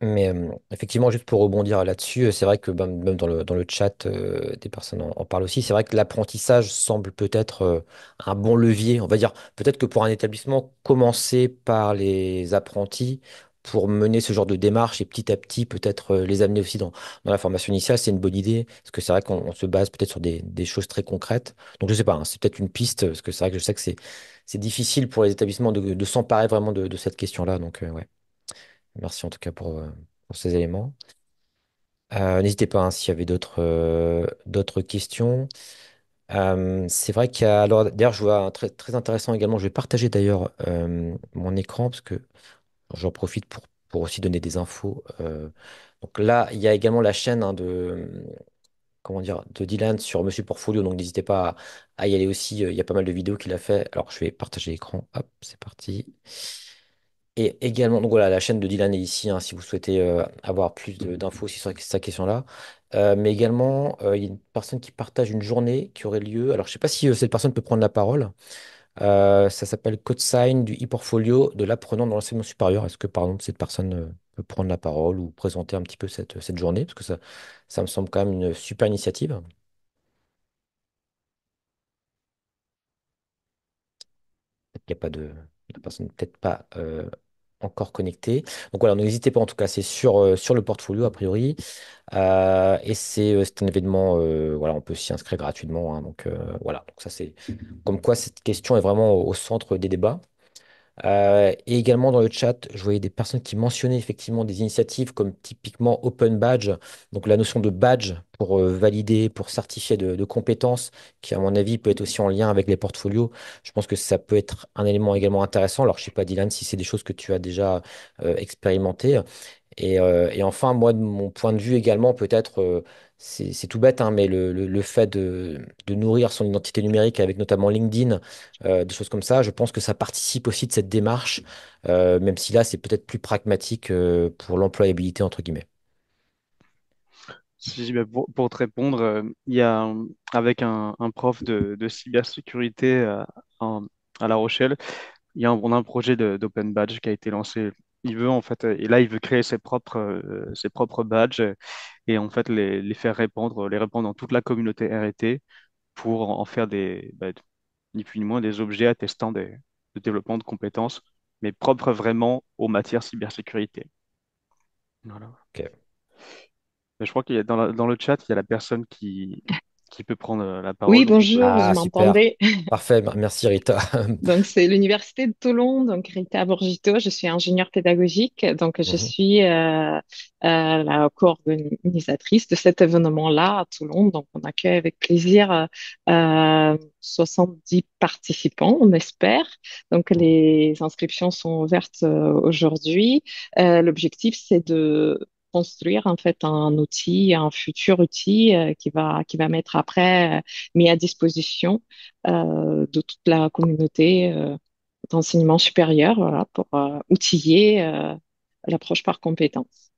Mais effectivement, juste pour rebondir là-dessus, c'est vrai que même dans le chat, des personnes en parlent aussi. C'est vrai que l'apprentissage semble peut-être un bon levier. On va dire peut-être que pour un établissement, commencer par les apprentis pour mener ce genre de démarche et petit à petit peut-être les amener aussi dans la formation initiale, c'est une bonne idée. Parce que c'est vrai qu'on se base peut-être sur des choses très concrètes. Donc je sais pas, hein, c'est peut-être une piste, parce que c'est vrai que je sais que c'est difficile pour les établissements de s'emparer vraiment de cette question-là. Donc ouais. Merci en tout cas pour ces éléments. N'hésitez pas hein, s'il y avait d'autres questions. C'est vrai qu'il y a. Alors, d'ailleurs, je vois un très, très intéressant également. Je vais partager d'ailleurs mon écran parce que j'en profite pour aussi donner des infos. Donc là, il y a également la chaîne hein, comment dire, de Dylan sur Monsieur Portfolio. Donc n'hésitez pas à y aller aussi. Il y a pas mal de vidéos qu'il a fait. Alors, je vais partager l'écran. Hop, c'est parti. Et également, donc voilà, la chaîne de Dylan est ici, hein, si vous souhaitez avoir plus d'infos aussi sur cette question-là. Mais également, il y a une personne qui partage une journée qui aurait lieu. Alors, je ne sais pas si cette personne peut prendre la parole. Ça s'appelle Code Sign du e-portfolio de l'apprenant dans l'enseignement supérieur. Est-ce que, par exemple, cette personne peut prendre la parole ou présenter un petit peu cette journée? Parce que ça me semble quand même une super initiative. Peut-être qu'il n'y a pas la personne peut-être pas encore connectée. Donc voilà, n'hésitez pas en tout cas, c'est sur le portfolio a priori. Et c'est un événement, voilà, on peut s'y inscrire gratuitement, hein, donc voilà, donc ça c'est comme quoi cette question est vraiment au centre des débats. Et également dans le chat, je voyais des personnes qui mentionnaient effectivement des initiatives comme typiquement Open Badge, donc la notion de badge pour valider, pour certifier de compétences, qui à mon avis peut être aussi en lien avec les portfolios. Je pense que ça peut être un élément également intéressant. Alors je sais pas Dylan si c'est des choses que tu as déjà expérimentées. Et enfin, moi, de mon point de vue également, peut-être, c'est tout bête, hein, mais le fait de nourrir son identité numérique avec notamment LinkedIn, des choses comme ça, je pense que ça participe aussi de cette démarche, même si là, c'est peut-être plus pragmatique, pour l'employabilité, entre guillemets. Si, ben, pour te répondre, il y a avec un prof de cybersécurité en- à La Rochelle. On a un projet d'Open Badge qui a été lancé. Il veut en fait, et là, il veut créer ses propres badges et en fait les répandre dans toute la communauté RT pour en faire ni plus ni moins des objets attestant de développement de compétences, mais propres vraiment aux matières cybersécurité. Voilà. Ok. Mais je crois qu'il y a dans le chat, il y a la personne qui peut prendre la Oui, parole, donc on peut. bonjour, vous Ah, super. m'entendez? Parfait. Merci, Rita. Donc, c'est l'Université de Toulon, donc Rita Borgito, je suis ingénieure pédagogique, donc je Mhm. suis la co-organisatrice de cet événement-là à Toulon. Donc, on accueille avec plaisir 70 participants, on espère. Donc, les inscriptions sont ouvertes aujourd'hui. L'objectif, c'est de construire en fait un outil, un futur outil qui va mettre après mis à disposition de toute la communauté d'enseignement supérieur, voilà, pour outiller l'approche par compétences.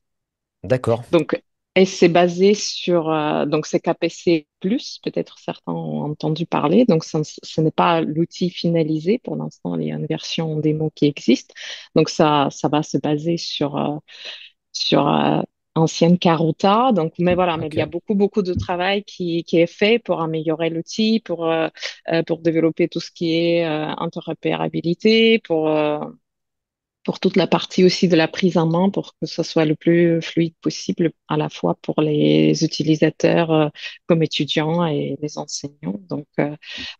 D'accord. Donc, et c'est basé sur donc c'est KPC+, peut-être certains ont entendu parler. Donc, ce n'est pas l'outil finalisé pour l'instant. Il y a une version démo qui existe. Donc, ça va se baser sur ancienne Karuta. Donc, mais voilà, mais il y a Ok. beaucoup, beaucoup de travail qui est fait pour améliorer l'outil, pour développer tout ce qui est interopérabilité, pour toute la partie aussi de la prise en main pour que ce soit le plus fluide possible à la fois pour les utilisateurs comme étudiants et les enseignants.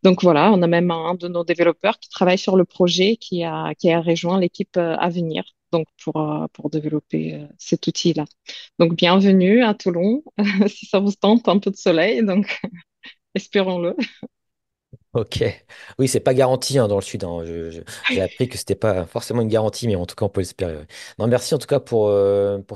Donc voilà, on a même un de nos développeurs qui travaille sur le projet qui a rejoint l'équipe à venir. Donc pour développer cet outil-là. Donc bienvenue à Toulon, si ça vous tente un peu de soleil, donc espérons-le. Ok. Oui, c'est pas garanti hein, dans le sud, hein. J'ai appris que c'était pas forcément une garantie, mais en tout cas, on peut l'espérer. Ouais. Non, merci en tout cas pour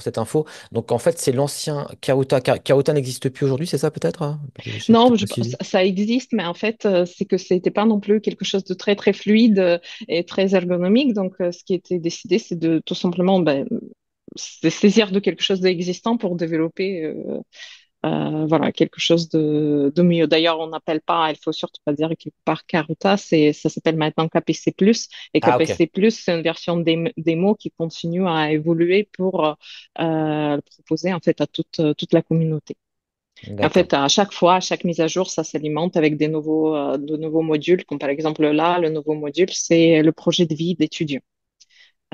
cette info. Donc, en fait, c'est l'ancien Karuta. Karuta n'existe plus aujourd'hui, c'est ça peut-être? Hein. J'ai Non, peut-être pas suivi. ça existe, mais en fait, c'est que c'était pas non plus quelque chose de très très fluide et très ergonomique. Donc, ce qui était décidé, c'est de tout simplement se saisir de quelque chose d'existant pour développer voilà quelque chose de mieux. D'ailleurs, on n'appelle pas, il faut surtout pas dire quelque part Karuta, ça s'appelle maintenant KPC+. Et Ah, ok. KPC+, c'est une version démo qui continue à évoluer pour le proposer en fait à toute la communauté. En D'accord. fait, à chaque fois, à chaque mise à jour, ça s'alimente avec de nouveaux modules, comme par exemple là, le nouveau module, c'est le projet de vie d'étudiant.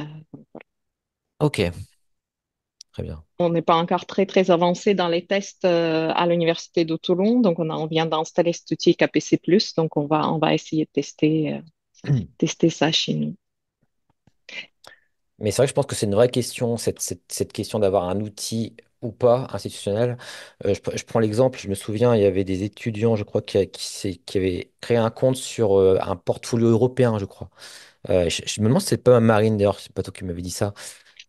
Euh, Ok. Très bien. on n'est pas encore très, très avancé dans les tests à l'Université de Toulon, donc on vient d'installer cet outil KPC+, donc on va essayer de tester ça chez nous. Mais c'est vrai que je pense que c'est une vraie question, cette question d'avoir un outil ou pas institutionnel. Je prends l'exemple, je me souviens, il y avait des étudiants, je crois, qui avaient créé un compte sur un portfolio européen, je crois. Je me demande si c'est pas Marine, d'ailleurs, c'est pas toi qui m'avais dit ça.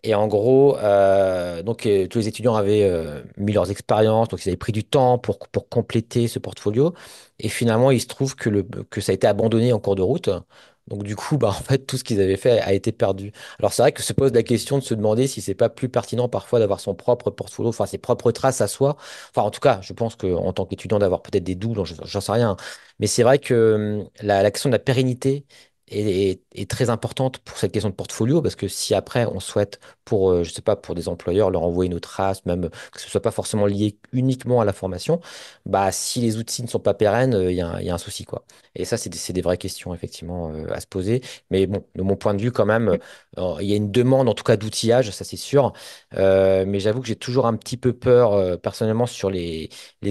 Et en gros, tous les étudiants avaient mis leurs expériences, donc ils avaient pris du temps pour compléter ce portfolio. Et finalement, il se trouve que ça a été abandonné en cours de route. Donc du coup, bah, en fait, tout ce qu'ils avaient fait a été perdu. Alors c'est vrai que se pose la question de se demander si c'est pas plus pertinent parfois d'avoir son propre portfolio, enfin ses propres traces à soi. Enfin, en tout cas, je pense qu'en tant qu'étudiant, d'avoir peut-être des doubles, j'en sais rien. Mais c'est vrai que la question de la pérennité est très importante pour cette question de portfolio, parce que si après on souhaite pour, je sais pas, pour des employeurs, leur envoyer nos traces, même que ce soit pas forcément lié uniquement à la formation, bah, si les outils ne sont pas pérennes, il y a un souci, quoi. Et ça, c'est des vraies questions, effectivement, à se poser. Mais bon, de mon point de vue, quand même, il y a une demande, en tout cas, d'outillage, ça c'est sûr. Mais j'avoue que j'ai toujours un petit peu peur, personnellement, sur les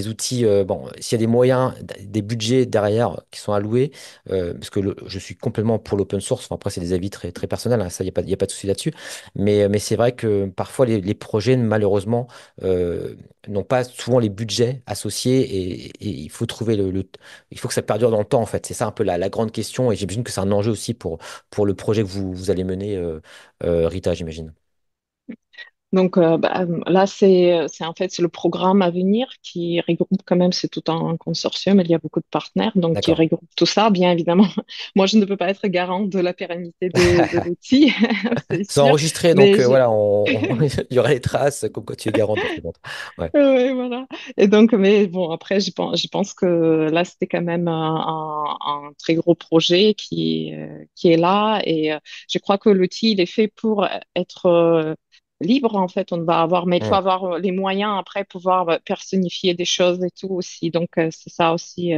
outils. Bon, s'il y a des moyens, des budgets derrière qui sont alloués, parce que je suis complètement pour l'open source. Enfin, après, c'est des avis très, très personnels, hein, ça, il y a pas de souci là-dessus. Mais c'est vrai que parfois les projets, malheureusement, euh, n'ont pas souvent les budgets associés et il faut trouver il faut que ça perdure dans le temps, en fait. C'est ça un peu la grande question et j'imagine que c'est un enjeu aussi pour le projet que vous allez mener, Rita, j'imagine. Donc là, c'est en fait c'est le programme à venir qui regroupe quand même, c'est tout un consortium, il y a beaucoup de partenaires, donc qui D'accord. regroupe tout ça, bien évidemment. Moi, je ne peux pas être garante de la pérennité de l'outil, c'est C'est sûr, enregistré, donc mais voilà, il y aura les traces, comme quoi tu es garant. Donc, c'est bon. Ouais. ouais, voilà. Et donc, mais bon, après, je pense que là, c'était quand même un très gros projet qui est là. Et je crois que l'outil, il est fait pour être libre, en fait. On va avoir, mais il faut Hmm. avoir les moyens après pouvoir personnifier des choses et tout aussi. Donc, c'est ça aussi.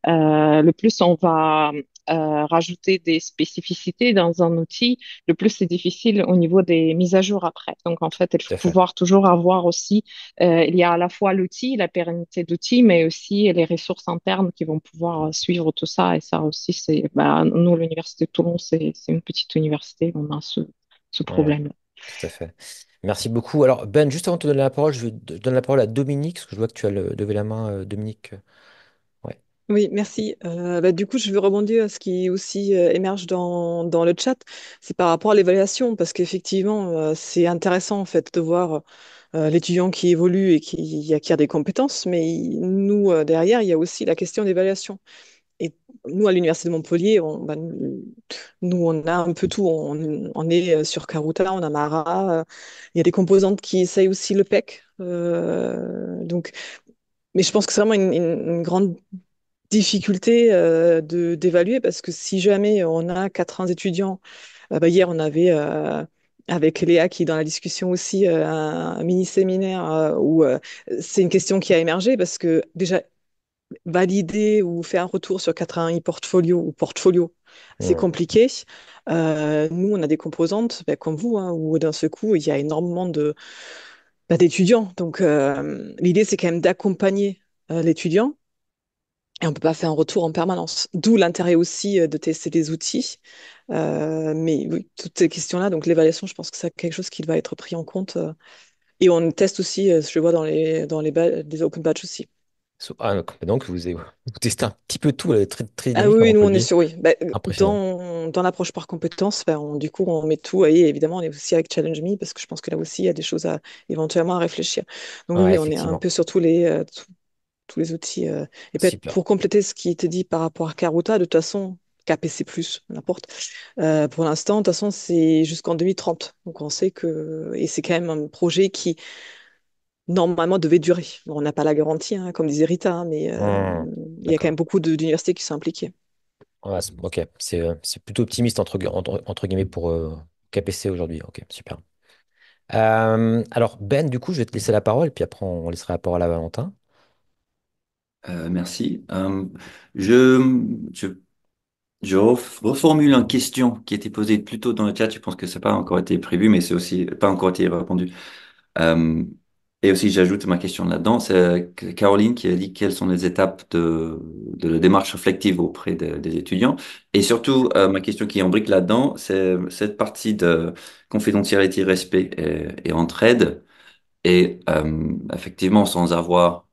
Le plus on va rajouter des spécificités dans un outil, le plus c'est difficile au niveau des mises à jour après. Donc, en fait, il faut Tout à fait. pouvoir toujours avoir aussi il y a à la fois l'outil, la pérennité d'outils, mais aussi les ressources internes qui vont pouvoir suivre tout ça. Et ça aussi, nous, l'Université de Toulon, c'est une petite université, on a ce Hmm. problème-là. Tout à fait. Merci beaucoup. Alors, Ben, juste avant de te donner la parole, je donne la parole à Dominique, parce que je vois que tu as levé la main, Dominique. Ouais. Oui, merci. Du coup, je veux rebondir à ce qui aussi émerge dans le chat. C'est par rapport à l'évaluation, parce qu'effectivement, c'est intéressant en fait de voir l'étudiant qui évolue et qui acquiert des compétences, mais nous, derrière, il y a aussi la question d'évaluation. Et nous, à l'Université de Montpellier, nous, on a un peu tout. On est sur Karuta, on a Mara, il y a des composantes qui essayent aussi le PEC. Mais je pense que c'est vraiment une grande difficulté d'évaluer parce que si jamais on a 80 étudiants, hier on avait avec Léa qui est dans la discussion aussi un mini-séminaire où c'est une question qui a émergé parce que déjà valider ou faire un retour sur 80 portfolio ou portfolio, c'est Hmm. compliqué. Nous, on a des composantes, ben, comme vous, hein, où d'un seul coup, il y a énormément d'étudiants. Donc, l'idée, c'est quand même d'accompagner l'étudiant. Et on ne peut pas faire un retour en permanence. D'où l'intérêt aussi de tester des outils. Mais oui, toutes ces questions-là, donc l'évaluation, je pense que c'est quelque chose qui va être pris en compte. Et on teste aussi, je le vois les open batch aussi. Ah, donc vous testez un petit peu tout, très, très Ah dynamique, oui, comme oui, on nous peut le on est dire. sur oui. Bah, Impressionnant. dans l'approche par compétences, ben, du coup on met tout. Et évidemment, on est aussi avec Challenge Me parce que je pense que là aussi il y a des choses à éventuellement à réfléchir. Donc oui, Ouais, oui, on est un effectivement. peu sur tous les outils. Et peut-être Super. pour compléter ce qui était dit par rapport à Karuta, de toute façon, KPC+, n'importe. Pour l'instant, de toute façon, c'est jusqu'en 2030. Donc on sait que... Et c'est quand même un projet qui, normalement, devait durer. Bon, on n'a pas la garantie, hein, comme disait Rita, hein, mais Hmm. il y a quand même D'accord. beaucoup d'universités qui sont impliquées. Ouais, ok, c'est plutôt optimiste entre guillemets pour KPC aujourd'hui. Ok, super. Alors Ben, du coup, je vais te laisser la parole, puis après on laissera la parole à Valentin. Merci. Je, je, je reformule une question qui a été posée plus tôt dans le chat. Je pense que ça n'a pas encore été prévu, mais c'est aussi pas encore été répondu. Euh, et aussi, j'ajoute ma question là-dedans. C'est Caroline qui a dit quelles sont les étapes de la démarche réflexive auprès des étudiants. Et surtout, ma question qui embrique là-dedans, c'est cette partie de confidentialité, respect et entraide. Et effectivement, sans avoir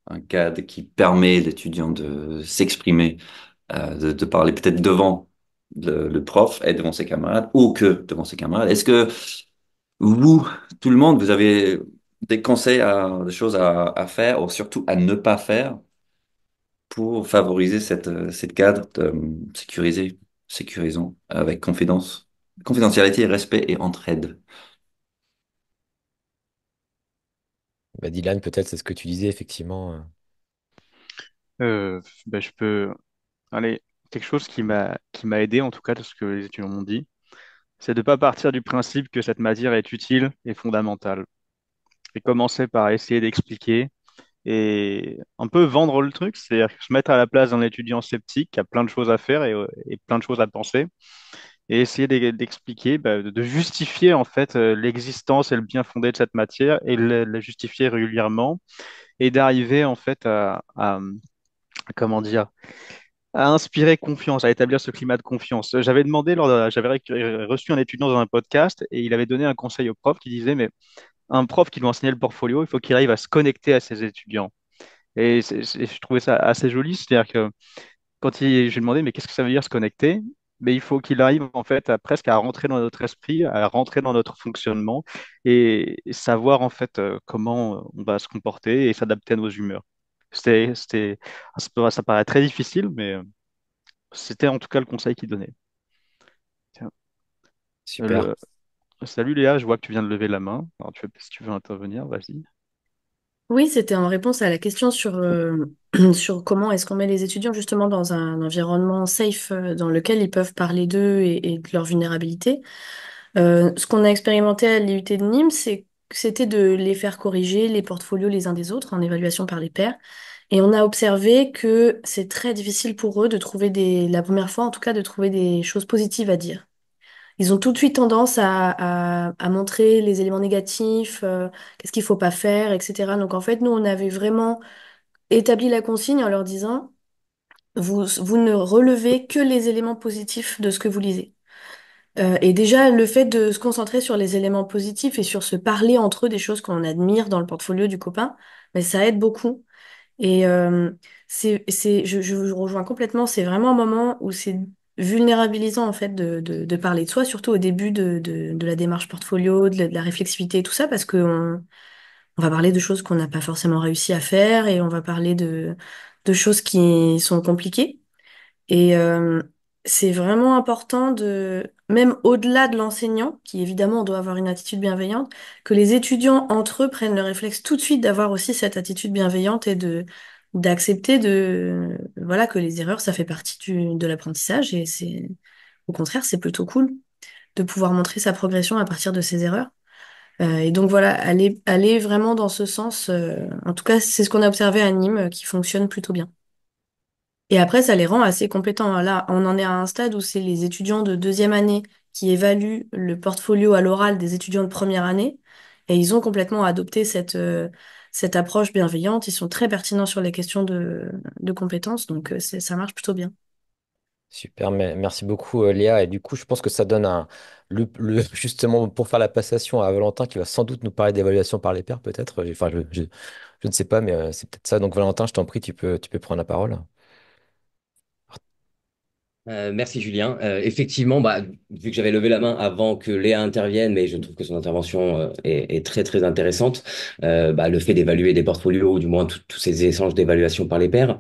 un cadre qui permet à l'étudiant de s'exprimer, de parler peut-être devant le prof et devant ses camarades, ou que devant ses camarades. Est-ce que vous, tout le monde, vous avez des conseils, des choses à faire, ou surtout à ne pas faire pour favoriser cette cadre sécurisant, avec confidentialité, respect et entraide? Bah, Dylan, peut-être c'est ce que tu disais, effectivement. Je peux aller quelque chose qui m'a aidé en tout cas de ce que les étudiants m'ont dit, c'est de ne pas partir du principe que cette matière est utile et fondamentale. Et commencer par essayer d'expliquer et un peu vendre le truc, c'est-à-dire se mettre à la place d'un étudiant sceptique qui a plein de choses à faire et plein de choses à penser, et essayer d'expliquer, de justifier en fait l'existence et le bien fondé de cette matière et la justifier régulièrement et d'arriver en fait comment dire, à inspirer confiance, à établir ce climat de confiance. J'avais reçu un étudiant dans un podcast et il avait donné un conseil au prof qui disait, mais un prof qui doit enseigner le portfolio, il faut qu'il arrive à se connecter à ses étudiants. Et je trouvais ça assez joli, c'est-à-dire que je lui ai demandé, mais qu'est-ce que ça veut dire se connecter? Mais il faut qu'il arrive en fait presque à rentrer dans notre esprit, à rentrer dans notre fonctionnement et savoir en fait comment on va se comporter et s'adapter à nos humeurs. C'était, ça paraît très difficile, mais c'était en tout cas le conseil qu'il donnait. Tiens, Super. le- Salut Léa, je vois que tu viens de lever la main. Alors, si tu veux intervenir, vas-y. Oui, c'était en réponse à la question sur, sur comment est-ce qu'on met les étudiants justement dans un environnement safe dans lequel ils peuvent parler d'eux et de leur vulnérabilité. Ce qu'on a expérimenté à l'IUT de Nîmes, c'était de les faire corriger les portfolios les uns des autres en évaluation par les pairs. Et on a observé que c'est très difficile pour eux de trouver la première fois en tout cas, de trouver des choses positives à dire. Ils ont tout de suite tendance à montrer les éléments négatifs, qu'est-ce qu'il faut pas faire, etc. Donc en fait, nous, on avait vraiment établi la consigne en leur disant, vous ne relevez que les éléments positifs de ce que vous lisez. Et déjà, le fait de se concentrer sur les éléments positifs et sur se parler entre eux des choses qu'on admire dans le portfolio du copain, mais ça aide beaucoup. Et je vous rejoins complètement, c'est vraiment un moment où c'est vulnérabilisant en fait de parler de soi, surtout au début de la démarche portfolio, de la réflexivité et tout ça, parce qu'on on va parler de choses qu'on n'a pas forcément réussi à faire et on va parler de choses qui sont compliquées. Et c'est vraiment important même au-delà de l'enseignant, qui évidemment doit avoir une attitude bienveillante, que les étudiants entre eux prennent le réflexe tout de suite d'avoir aussi cette attitude bienveillante et d'accepter voilà, que les erreurs, ça fait partie de l'apprentissage et au contraire, c'est plutôt cool de pouvoir montrer sa progression à partir de ses erreurs. Et donc voilà, aller vraiment dans ce sens, en tout cas, c'est ce qu'on a observé à Nîmes, qui fonctionne plutôt bien. Et après, ça les rend assez compétents. Là, on en est à un stade où c'est les étudiants de deuxième année qui évaluent le portfolio à l'oral des étudiants de première année. Et ils ont complètement adopté cette approche bienveillante. Ils sont très pertinents sur les questions de compétences. Donc, ça marche plutôt bien. Super, merci beaucoup Léa. Et du coup, je pense que ça donne justement pour faire la passation à Valentin qui va sans doute nous parler d'évaluation par les pairs, peut-être. Enfin, je ne sais pas, mais c'est peut-être ça. Donc Valentin, je t'en prie, tu peux prendre la parole. Merci Julien. Effectivement, vu que j'avais levé la main avant que Léa intervienne, mais je trouve que son intervention est très très intéressante, le fait d'évaluer des portfolios, ou du moins tous ces échanges d'évaluation par les pairs.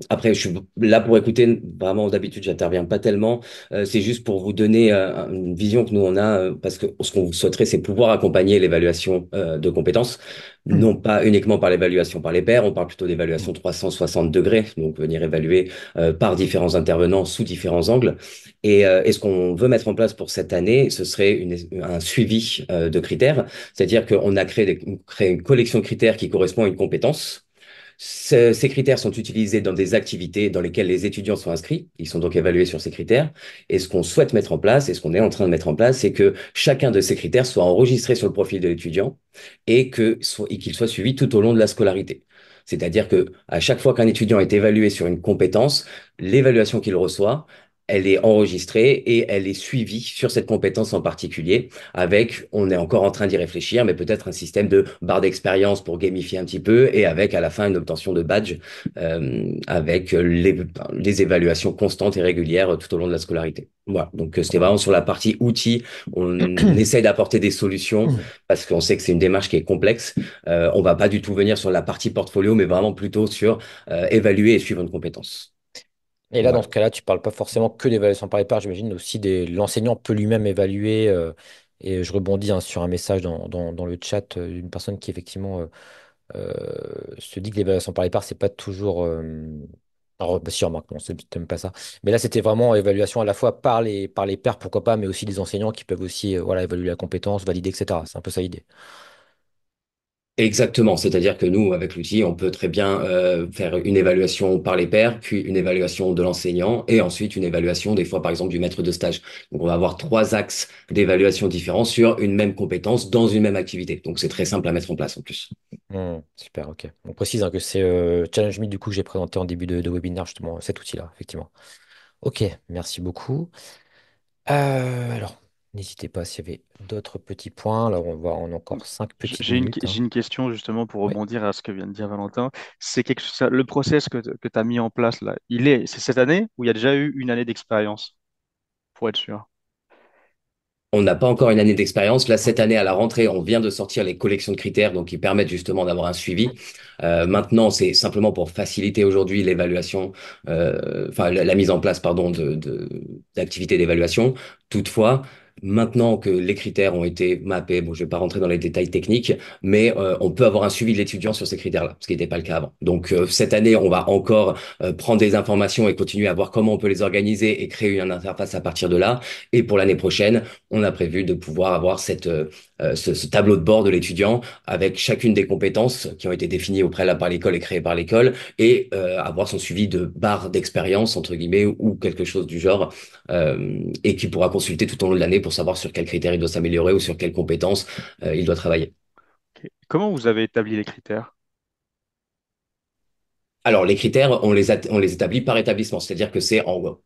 Après, je suis là pour écouter. Vraiment, d'habitude, j'interviens pas tellement. C'est juste pour vous donner une vision que nous on a, parce que ce qu'on vous souhaiterait, c'est pouvoir accompagner l'évaluation de compétences, non pas uniquement par l'évaluation par les pairs. On parle plutôt d'évaluation 360 degrés, donc venir évaluer par différents intervenants sous différents angles. Et ce qu'on veut mettre en place pour cette année, ce serait un suivi de critères, c'est-à-dire qu'on a créé une collection de critères qui correspond à une compétence. Ces critères sont utilisés dans des activités dans lesquelles les étudiants sont inscrits. Ils sont donc évalués sur ces critères. Et ce qu'on souhaite mettre en place, et ce qu'on est en train de mettre en place, c'est que chacun de ces critères soit enregistré sur le profil de l'étudiant et qu'il soit suivi tout au long de la scolarité. C'est-à-dire que à chaque fois qu'un étudiant est évalué sur une compétence, l'évaluation qu'il reçoit, elle est enregistrée et elle est suivie sur cette compétence en particulier avec, on est encore en train d'y réfléchir, mais peut-être un système de barre d'expérience pour gamifier un petit peu et avec à la fin une obtention de badge avec les évaluations constantes et régulières tout au long de la scolarité. Voilà, donc c'était vraiment sur la partie outils, on essaye d'apporter des solutions parce qu'on sait que c'est une démarche qui est complexe. On va pas du tout venir sur la partie portfolio, mais vraiment plutôt sur évaluer et suivre une compétence. Et là, dans Voilà. ce cas-là, tu parles pas forcément que d'évaluation par les pairs, j'imagine aussi l'enseignant peut lui-même évaluer. Et je rebondis hein, sur un message dans le chat d'une personne qui effectivement se dit que l'évaluation par les pairs, c'est pas toujours. Alors, bah, si, remarque, non, c'est peut-être pas ça. Mais là, c'était vraiment évaluation à la fois par les pairs, pourquoi pas, mais aussi les enseignants qui peuvent aussi voilà, évaluer la compétence, valider, etc. C'est un peu ça l'idée. Exactement, c'est-à-dire que nous, avec l'outil, on peut très bien faire une évaluation par les pairs, puis une évaluation de l'enseignant, et ensuite une évaluation des fois, par exemple, du maître de stage. Donc, on va avoir trois axes d'évaluation différents sur une même compétence dans une même activité. Donc, c'est très simple à mettre en place en plus. Super, ok. On précise hein, que c'est Challenge Me du coup que j'ai présenté en début de webinaire, justement, cet outil-là, effectivement. Ok, merci beaucoup. Alors, n'hésitez pas s'il y avait d'autres petits points. Alors, on a encore 5 petites minutes. J'ai Hein. une question justement pour Ouais. rebondir à ce que vient de dire Valentin. C'est le process que tu as mis en place là, c'est cette année ou il y a déjà eu une année d'expérience pour être sûr? On n'a pas encore une année d'expérience. Là, cette année, à la rentrée, on vient de sortir les collections de critères, donc qui permettent justement d'avoir un suivi. Maintenant, c'est simplement pour faciliter aujourd'hui l'évaluation, enfin la mise en place, pardon, d'activités d'évaluation. Toutefois, maintenant que les critères ont été mappés, bon, je vais pas rentrer dans les détails techniques, mais on peut avoir un suivi de l'étudiant sur ces critères-là, ce qui n'était pas le cas avant. Donc cette année, on va encore prendre des informations et continuer à voir comment on peut les organiser et créer une interface à partir de là. Et pour l'année prochaine, on a prévu de pouvoir avoir ce tableau de bord de l'étudiant avec chacune des compétences qui ont été définies au préalable par l'école et créées par l'école et avoir son suivi de barre d'expérience, entre guillemets, ou quelque chose du genre, et qui pourra consulter tout au long de l'année pour savoir sur quels critères il doit s'améliorer ou sur quelles compétences il doit travailler. Ok. Comment vous avez établi les critères? Alors, les critères, on les établit par établissement, c'est-à-dire que c'est en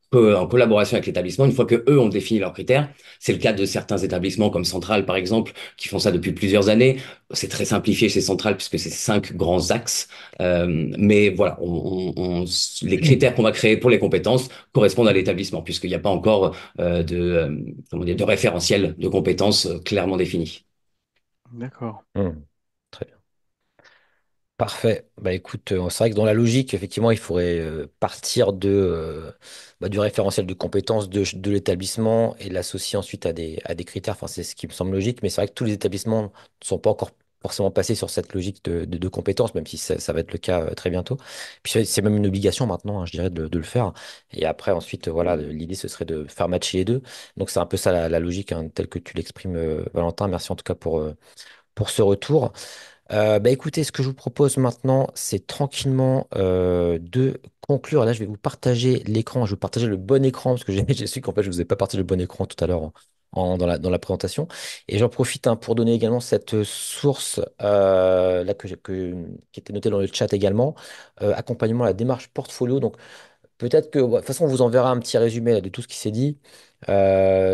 collaboration avec l'établissement. Une fois que eux ont défini leurs critères, c'est le cas de certains établissements comme Centrale, par exemple, qui font ça depuis plusieurs années. C'est très simplifié chez Centrale puisque c'est cinq grands axes. Mais voilà, les critères qu'on va créer pour les compétences correspondent à l'établissement puisqu'il n'y a pas encore comment dire, de référentiel de compétences clairement défini. D'accord. Très bien. Parfait. Bah écoute, c'est vrai que dans la logique, effectivement, il faudrait partir du référentiel de compétences de l'établissement et l'associer ensuite à des critères. Enfin, c'est ce qui me semble logique, mais c'est vrai que tous les établissements ne sont pas encore forcément passer sur cette logique de compétences, même si ça va être le cas très bientôt. Puis c'est même une obligation maintenant, hein, je dirais, de le faire. Et après, ensuite, voilà, l'idée, ce serait de faire matcher les deux. Donc, c'est un peu ça la logique, hein, telle que tu l'exprimes, Valentin. Merci en tout cas pour ce retour. Bah écoutez, ce que je vous propose maintenant, c'est tranquillement de conclure. Là, je vais vous partager l'écran. Je vais vous partager le bon écran parce que j'ai su qu'en fait, je vous ai pas partagé le bon écran tout à l'heure dans la présentation. Et j'en profite, hein, pour donner également cette source là qui était notée dans le chat également. Accompagnement à la démarche portfolio. Donc, peut-être que, de toute façon, on vous enverra un petit résumé là, de tout ce qui s'est dit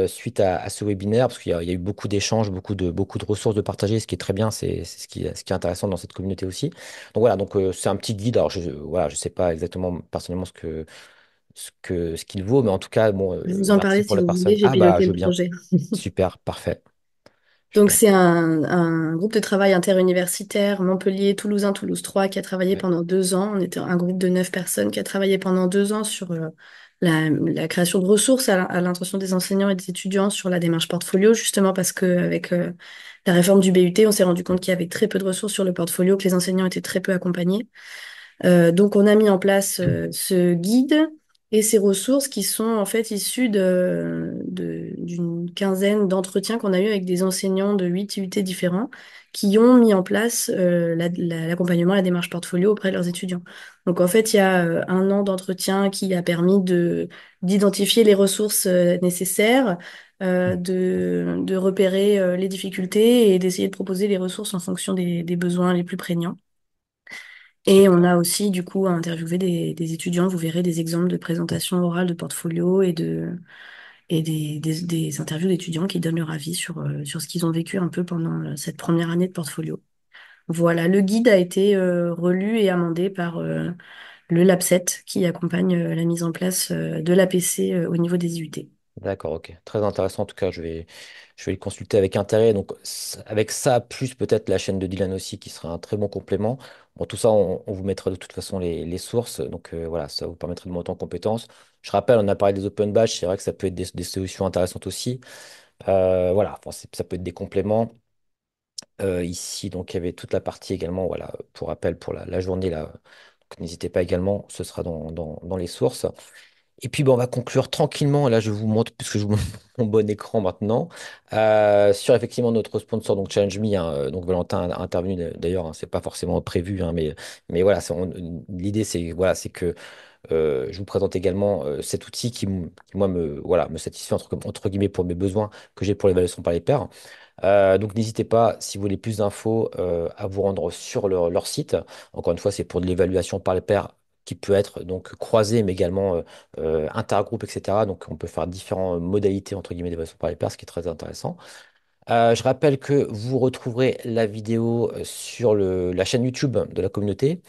suite à ce webinaire, parce qu'il y a eu beaucoup d'échanges, beaucoup de ressources de partager, ce qui est très bien, c'est ce qui est intéressant dans cette communauté aussi. Donc voilà, donc c'est un petit guide. Alors voilà, je sais pas exactement personnellement ce qu'il vaut, mais en tout cas, bon, Je vais vous en merci parler pour si la vous voulez, personne. j'ai Ah bah, piloté je le veux bien. projet. Super, parfait. Donc, Super. c'est un groupe de travail interuniversitaire Montpellier, Toulousain, Toulouse 3 qui a travaillé Ouais. pendant 2 ans. On était un groupe de 9 personnes qui a travaillé pendant 2 ans sur la création de ressources à l'intention des enseignants et des étudiants sur la démarche portfolio, justement parce qu'avec la réforme du BUT, on s'est rendu compte qu'il y avait très peu de ressources sur le portfolio, que les enseignants étaient très peu accompagnés. Donc, on a mis en place ce guide et ces ressources qui sont en fait issues d'une quinzaine d'entretiens qu'on a eu avec des enseignants de 8 UT différents qui ont mis en place l'accompagnement à la démarche portfolio auprès de leurs étudiants. Donc, en fait, il y a 1 an d'entretien qui a permis d'identifier les ressources nécessaires, de repérer les difficultés et d'essayer de proposer les ressources en fonction des besoins les plus prégnants. Et on Super. a aussi, du coup, interviewé des étudiants. Vous verrez des exemples de présentations orales de portfolio et des interviews d'étudiants qui donnent leur avis sur ce qu'ils ont vécu un peu pendant cette première année de portfolio. Voilà, le guide a été relu et amendé par le LabSet qui accompagne la mise en place de l'APC au niveau des IUT. D'accord, ok. Très intéressant. En tout cas, je vais le consulter avec intérêt. Donc, avec ça, plus peut-être la chaîne de Dylan aussi, qui sera un très bon complément. Bon, tout ça, on vous mettra de toute façon les sources. Donc, voilà, ça vous permettra de monter en compétences. Je rappelle, on a parlé des open badges. C'est vrai que ça peut être des solutions intéressantes aussi. Voilà, enfin, ça peut être des compléments. Ici, donc, il y avait toute la partie également, voilà, pour rappel, pour la journée, là. Donc, n'hésitez pas également, ce sera dans les sources. Et puis, bon, on va conclure tranquillement. Là, je vous montre, puisque je vous montre mon bon écran maintenant, sur effectivement notre sponsor, donc Challenge Me, hein. Donc, Valentin a intervenu d'ailleurs, hein, c'est pas forcément prévu, hein, mais voilà, l'idée, c'est que je vous présente également cet outil qui, moi, me satisfait entre guillemets pour mes besoins que j'ai pour l'évaluation par les pairs. Donc n'hésitez pas, si vous voulez plus d'infos, à vous rendre sur leur site. Encore une fois, c'est pour de l'évaluation par les pairs qui peut être donc croisée, mais également intergroupe, etc. Donc on peut faire différentes modalités entre guillemets d'évaluation par les pairs, ce qui est très intéressant. Je rappelle que vous retrouverez la vidéo sur la chaîne YouTube de la communauté.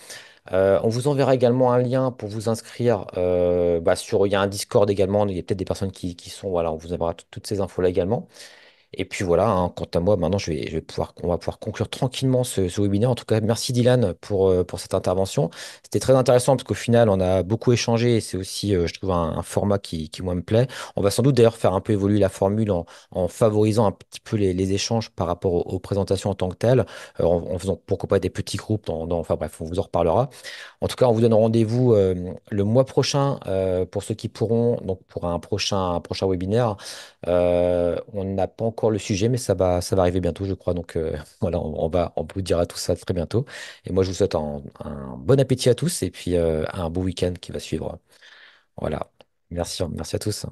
On vous enverra également un lien pour vous inscrire il y a un Discord également, il y a peut-être des personnes qui sont, voilà, on vous enverra toutes ces infos-là également. Et puis voilà, hein, quant à moi, maintenant, on va pouvoir conclure tranquillement ce webinaire. En tout cas, merci Dylan pour cette intervention. C'était très intéressant parce qu'au final, on a beaucoup échangé et c'est aussi, je trouve, un format qui, moi, me plaît. On va sans doute d'ailleurs faire un peu évoluer la formule en favorisant un petit peu les échanges par rapport aux présentations en tant que telles, en faisant pourquoi pas des petits groupes enfin bref, on vous en reparlera. En tout cas, on vous donne rendez-vous le mois prochain pour ceux qui pourront, donc pour un prochain webinaire. On n'a pas encore le sujet, mais ça va arriver bientôt, je crois. Donc voilà, on vous dira tout ça très bientôt. Et moi, je vous souhaite un bon appétit à tous et puis un beau week-end qui va suivre. Voilà. Merci à tous.